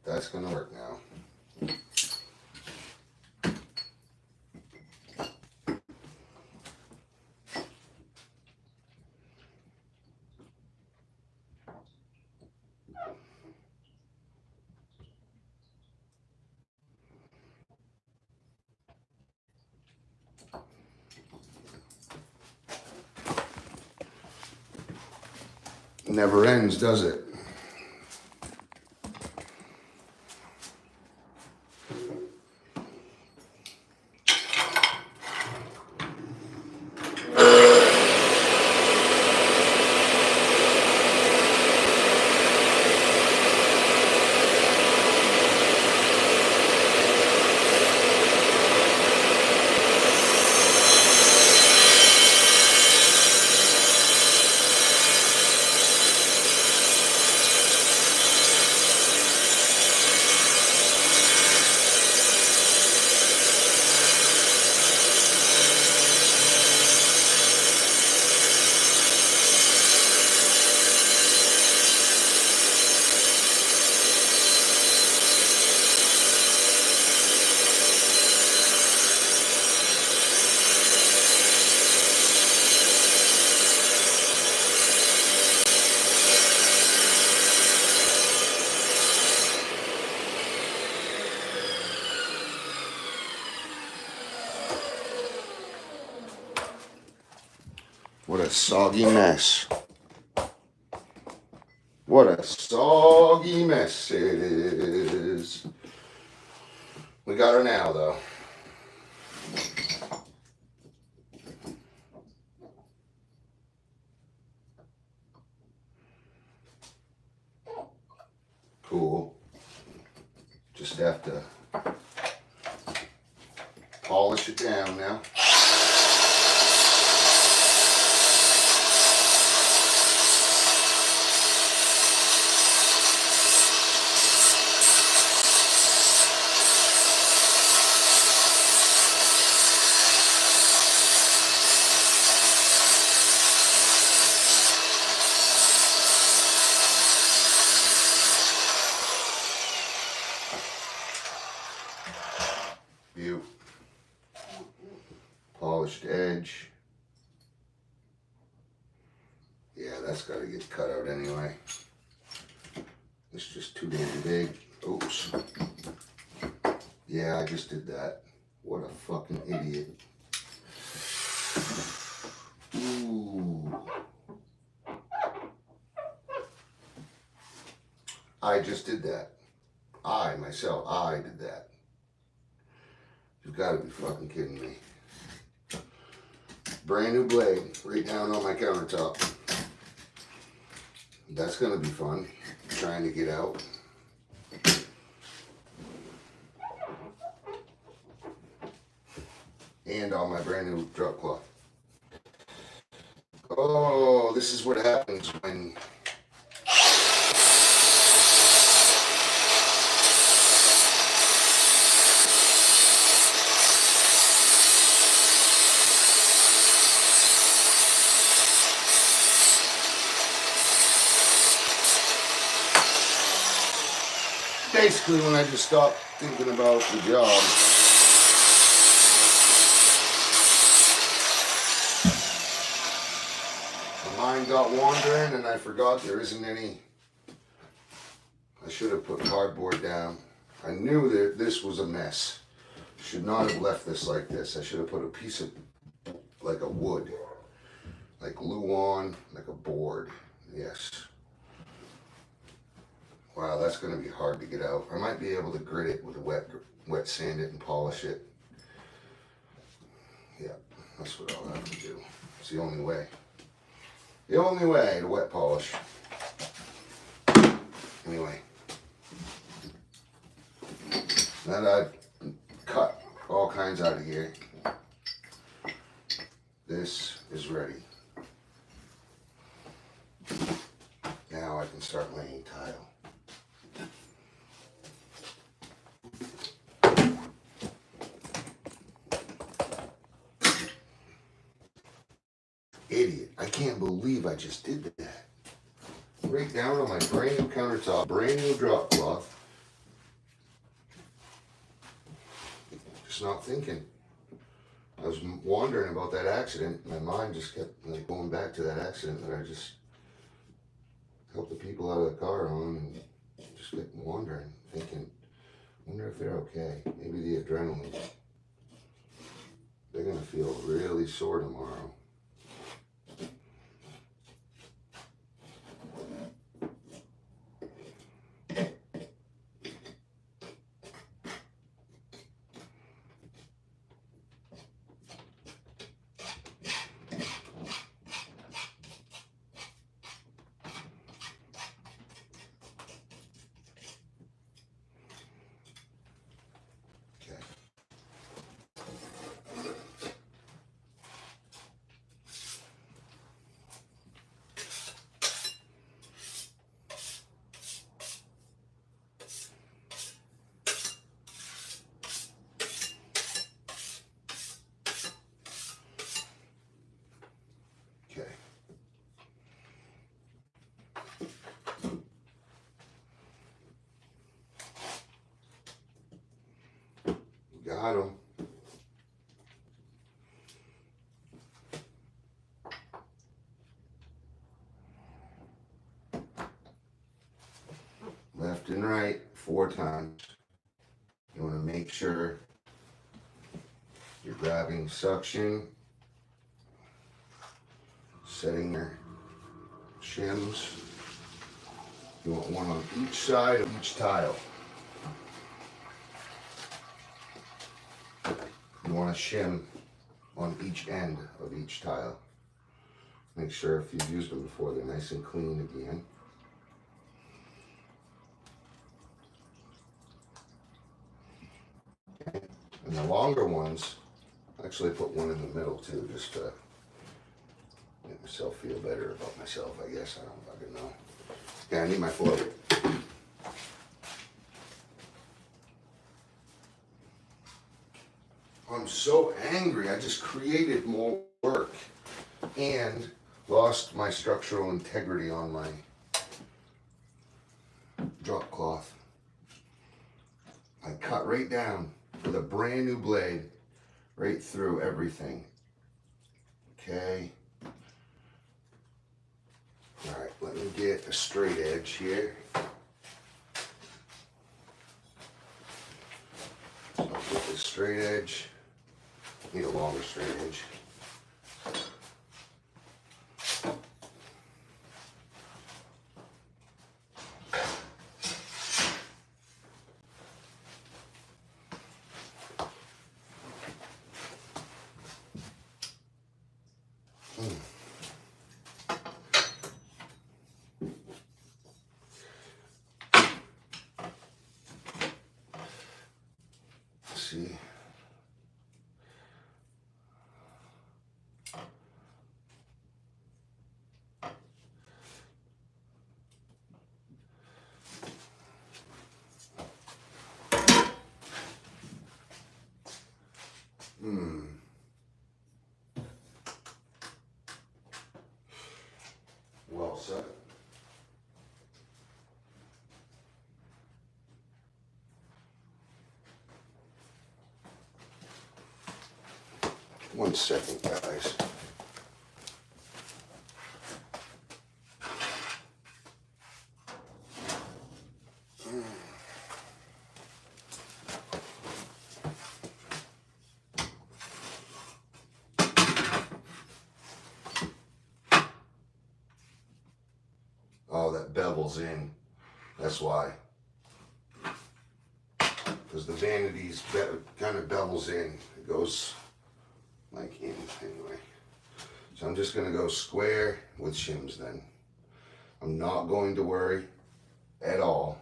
That's gonna work now. Never ends, does it? What a soggy mess. What a soggy mess it is. We got her now, though. Cool. Just have to polish it down now. View. Polished edge. Yeah, that's got to get cut out anyway. It's just too damn big. Oops. Yeah, I just did that. What a fucking idiot. Ooh. I just did that. I did that. You've got to be fucking kidding me. Brand new blade right down on my countertop. That's gonna be fun, trying to get out. And on my brand new drop cloth. Oh, this is what happens when basically when I just stop thinking about the job. My mind got wandering and I forgot there isn't any. I should have put cardboard down. I knew that this was a mess. Should not have left this like this. I should have put a piece of like a wood, like glue on, like a board. Yes. Wow, that's going to be hard to get out. I might be able to grit it with a wet sand it and polish it. Yeah, that's what I'll have to do. It's the only way. The only way to wet polish. Anyway. Now that I've cut all kinds out of here, this is ready. Now I can start laying tile. Idiot. I can't believe I just did that. right down on my brand new countertop, brand new drop cloth. Just not thinking. I was wondering about that accident. My mind just kept like going back to that accident that I just helped the people out of the car on, and just kept wondering, thinking, wonder if they're okay. Maybe the adrenaline. They're gonna feel really sore tomorrow. Okay. Got him. Left and right 4 times. You want to make sure you're grabbing suction, setting your shims. You want one on each side of each tile. You want to shim on each end of each tile. Make sure if you've used them before, they're nice and clean again. Okay. And the longer ones, actually put one in the middle too, just to make myself feel better about myself, I guess. I don't fucking know. Okay, I need my float. I'm so angry. I just created more work and lost my structural integrity on my drop cloth. I cut right down with a brand new blade right through everything. Okay. All right, let me get a straight edge here. So I'll get this straight edge. Need a longer straight edge. See. Well said. One second, guys. Oh, that bevels in. That's why. Because the vanity's kind of bevels in. It goes like in anyway. So I'm just going to go square with shims then. I'm not going to worry at all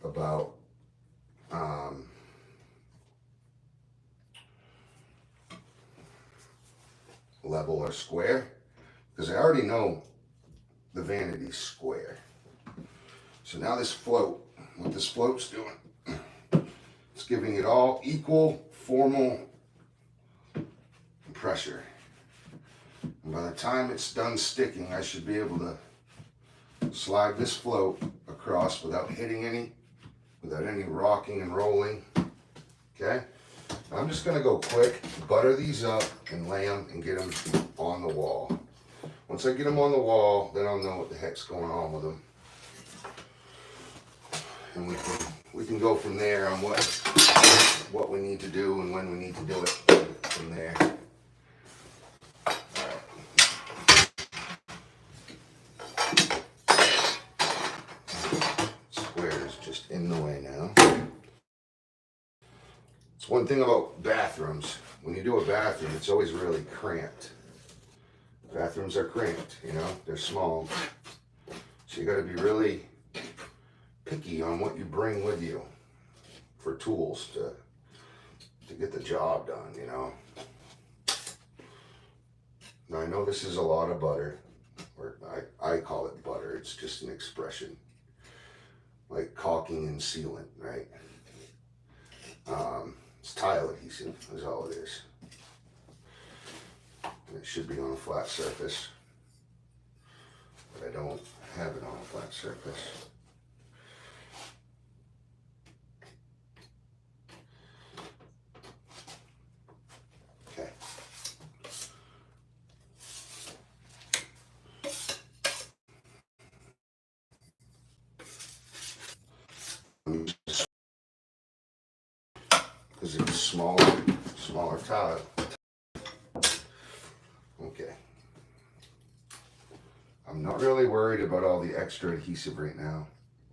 about level or square, because I already know the vanity's square. So now this float, what this float's doing, it's giving it all equal formal pressure. And by the time it's done sticking, I should be able to slide this float across without hitting any, without any rocking and rolling. Okay? I'm just gonna go quick, butter these up and lay them and get them on the wall. Once I get them on the wall, then I'll know what the heck's going on with them. And we can go from there on what we need to do and when we need to do it from there. Square is just in the way now. It's one thing about bathrooms. When you do a bathroom, it's always really cramped. Bathrooms are cramped, you know, they're small. So you gotta be really picky on what you bring with you for tools to get the job done, you know. Now I know this is a lot of butter, or I call it butter, it's just an expression. Like caulking and sealant, right? It's tile adhesive is all it is. And it should be on a flat surface, but I don't have it on a flat surface. Okay. Because it's smaller tile. Okay. I'm not really worried about all the extra adhesive right now.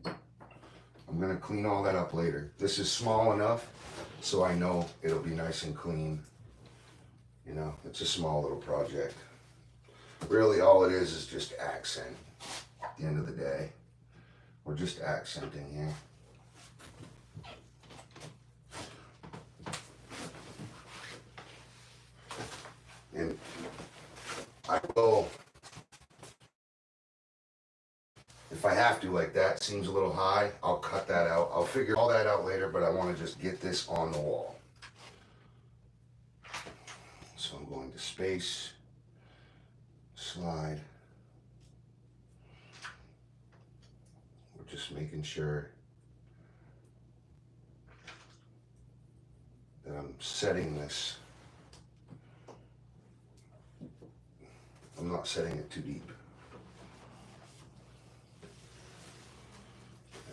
I'm gonna clean all that up later. This is small enough so I know it'll be nice and clean. You know, it's a small little project. Really all it is just accent at the end of the day. We're just accenting here. And I will, if I have to, like that seems a little high, I'll cut that out. I'll figure all that out later, but I want to just get this on the wall. So I'm going to space, slide. We're just making sure that I'm setting this. I'm not setting it too deep.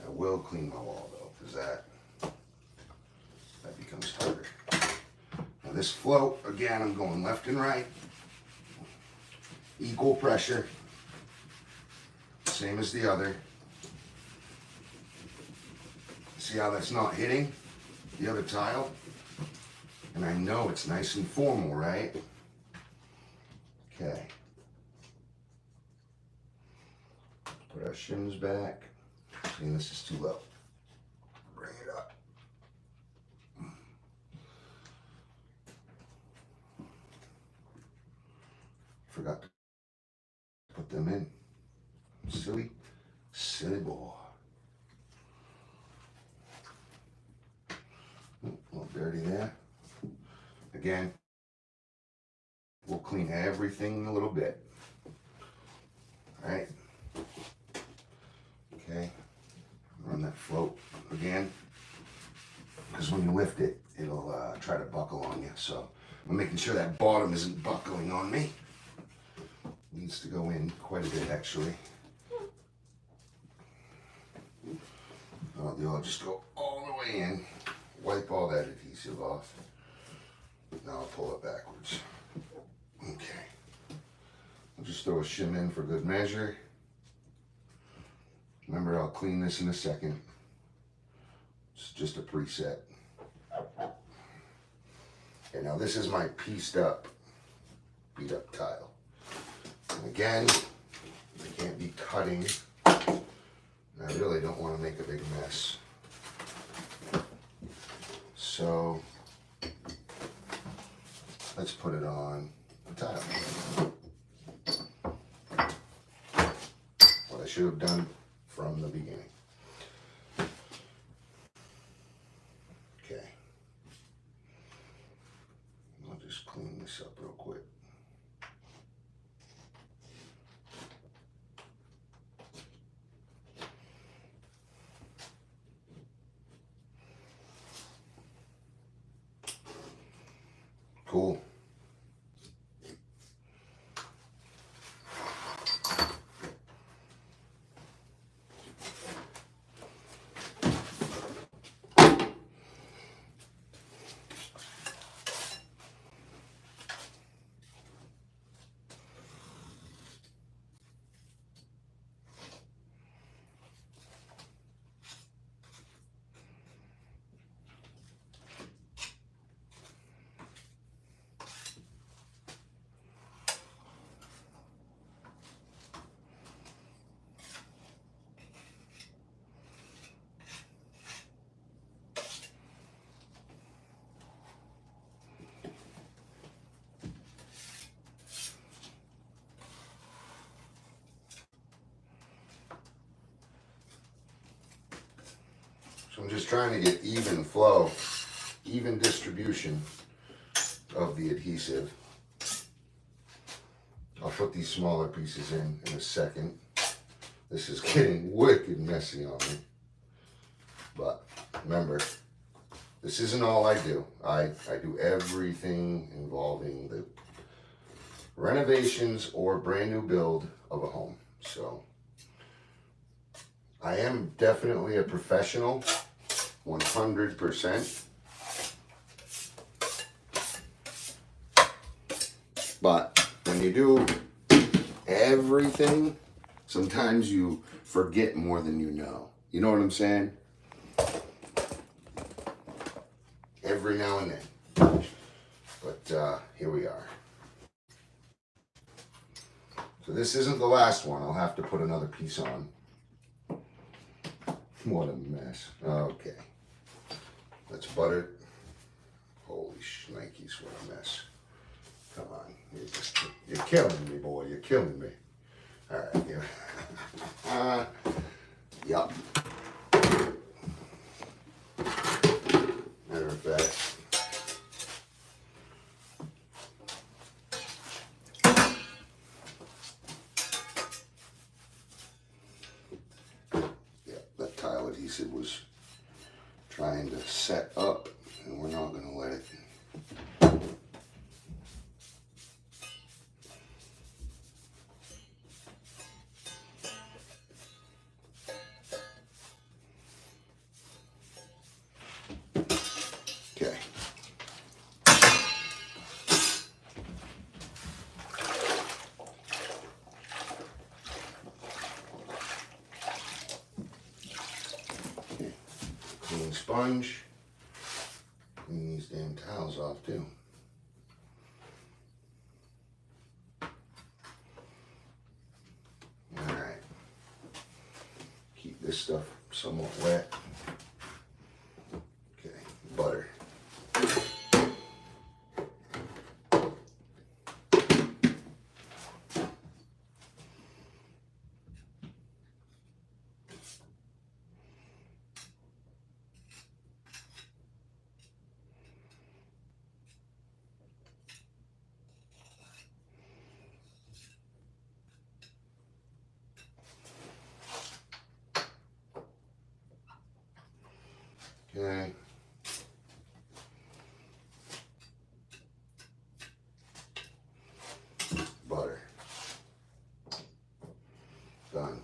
I will clean my wall though, because that becomes harder. Now this float, again, I'm going left and right. Equal pressure. Same as the other. See how that's not hitting the other tile? And I know it's nice and formal, right? Okay. Put our shims back. And this is too low. Bring it up. Forgot to put them in. Silly boy. A little dirty there. Again, we'll clean everything in a little bit. All right. Okay. Run that float again, because when you lift it, it'll try to buckle on you. So I'm making sure that bottom isn't buckling on me. Needs to go in quite a bit, actually. I'll just go all the way in, wipe all that adhesive off. Now I'll pull it backwards. Okay. I'll just throw a shim in for good measure. Remember, I'll clean this in a second. It's just a preset. Okay, now this is my beat up tile. And again, I can't be cutting. And I really don't want to make a big mess. So let's put it on the tile. What I should have done from the beginning. Okay. I'll just clean this up real quick. Cool. So I'm just trying to get even flow, even distribution of the adhesive. I'll put these smaller pieces in a second. This is getting wicked messy on me. But remember, this isn't all I do. I do everything involving the renovations or brand new build of a home. So I am definitely a professional, 100%. But when you do everything, sometimes you forget more than you know. You know what I'm saying? Every now and then. But here we are. So this isn't the last one. I'll have to put another piece on. What a mess. Okay. Let's butter. Holy shnikes, what a mess. Come on. You're killing me, boy. You're killing me. All right. Here. Yup. Matter of fact. Adhesive was trying to set up, and we're not going to let it. Okay. Clean sponge. Clean these damn towels off too. Alright. Keep this stuff somewhat wet. Okay, butter. Okay. Butter. Done.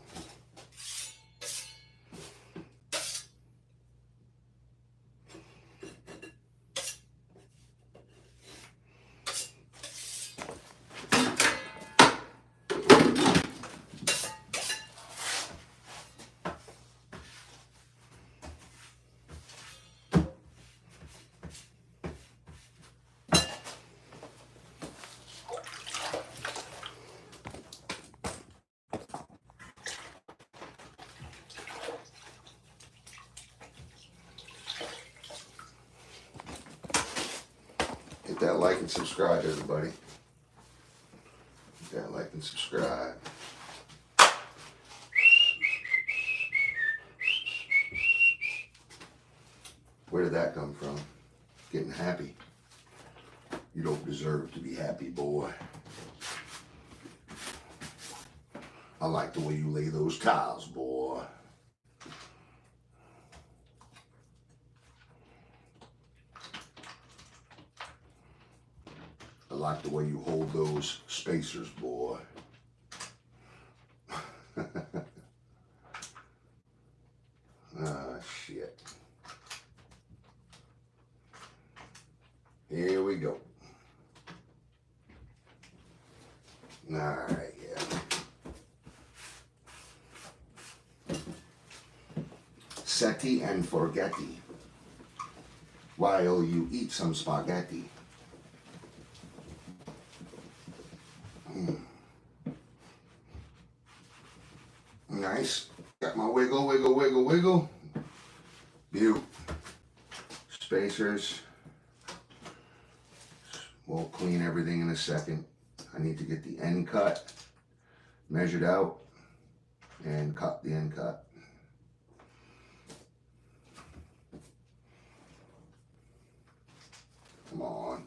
Hit that like and subscribe, everybody. Hit that like and subscribe. Where did that come from? Getting happy. You don't deserve to be happy, boy. I like the way you lay those tiles, boy. like the way you hold those spacers, boy. Ah, shit. Here we go. Alright, yeah. Setti and forgetti while you eat some spaghetti. Nice. Got my wiggle, wiggle, wiggle, wiggle. Beaut. Spacers. We'll clean everything in a second. I need to get the end cut measured out and cut the end cut. Come on.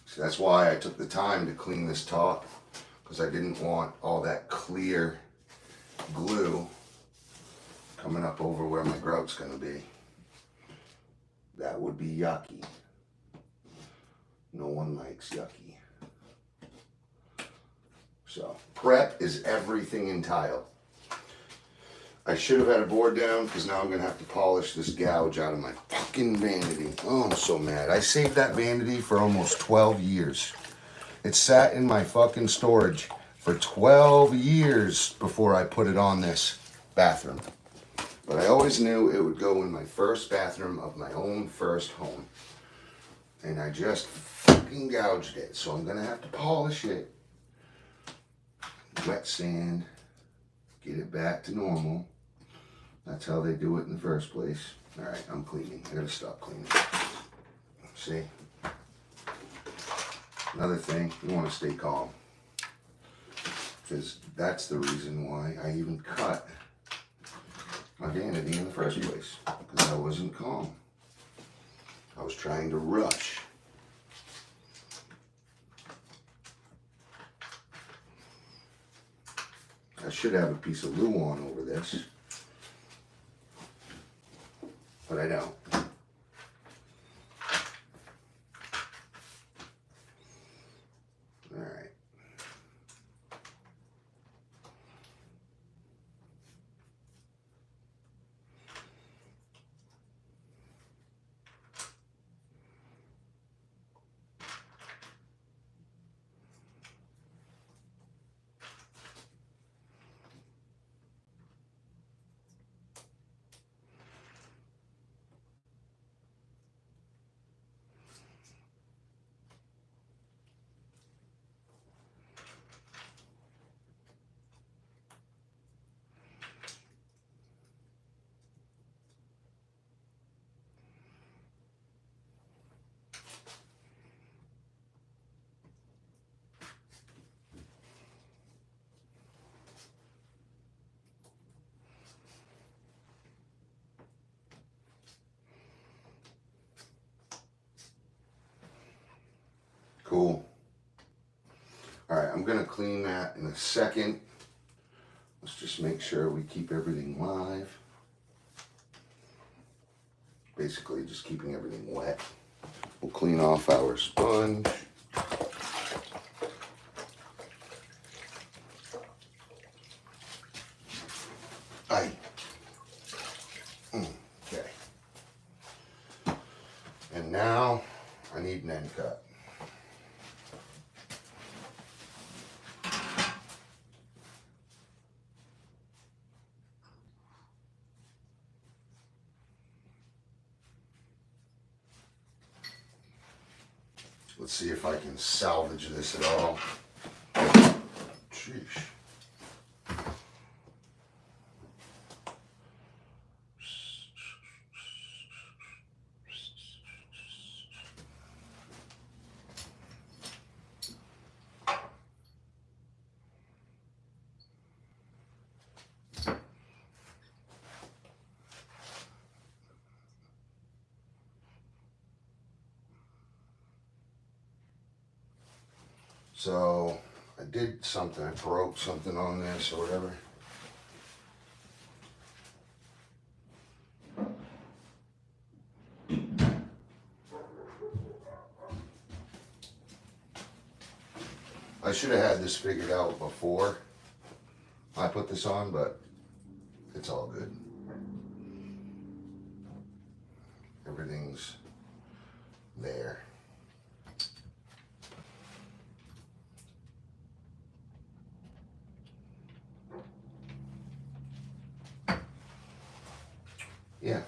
So that's why I took the time to clean this top, because I didn't want all that clear glue coming up over where my grout's going to be. That would be yucky. No one likes yucky. So prep is everything in tile. I should have had a board down, because now I'm going to have to polish this gouge out of my fucking vanity. Oh, I'm so mad. I saved that vanity for almost 12 years. It sat in my fucking storage for 12 years before I put it on this bathroom. But I always knew it would go in my first bathroom of my own first home. And I just fucking gouged it. So I'm going to have to polish it. Wet sand. Get it back to normal. That's how they do it in the first place. Alright, I'm cleaning. I gotta stop cleaning. See? Another thing, you want to stay calm. Because that's the reason why I even cut my vanity in the first place. Because I wasn't calm. I was trying to rush. I should have a piece of Luan over this. But I don't. Alright. Cool. Alright, I'm gonna clean that in a second. Let's just make sure we keep everything live. Basically just keeping everything wet. We'll clean off our sponge. Aye. Okay. And now I need an end cut. Let's see if I can salvage this at all. Sheesh. So I did something, I broke something on this or whatever. I should have had this figured out before I put this on, but it's all good. Everything's there. Yeah.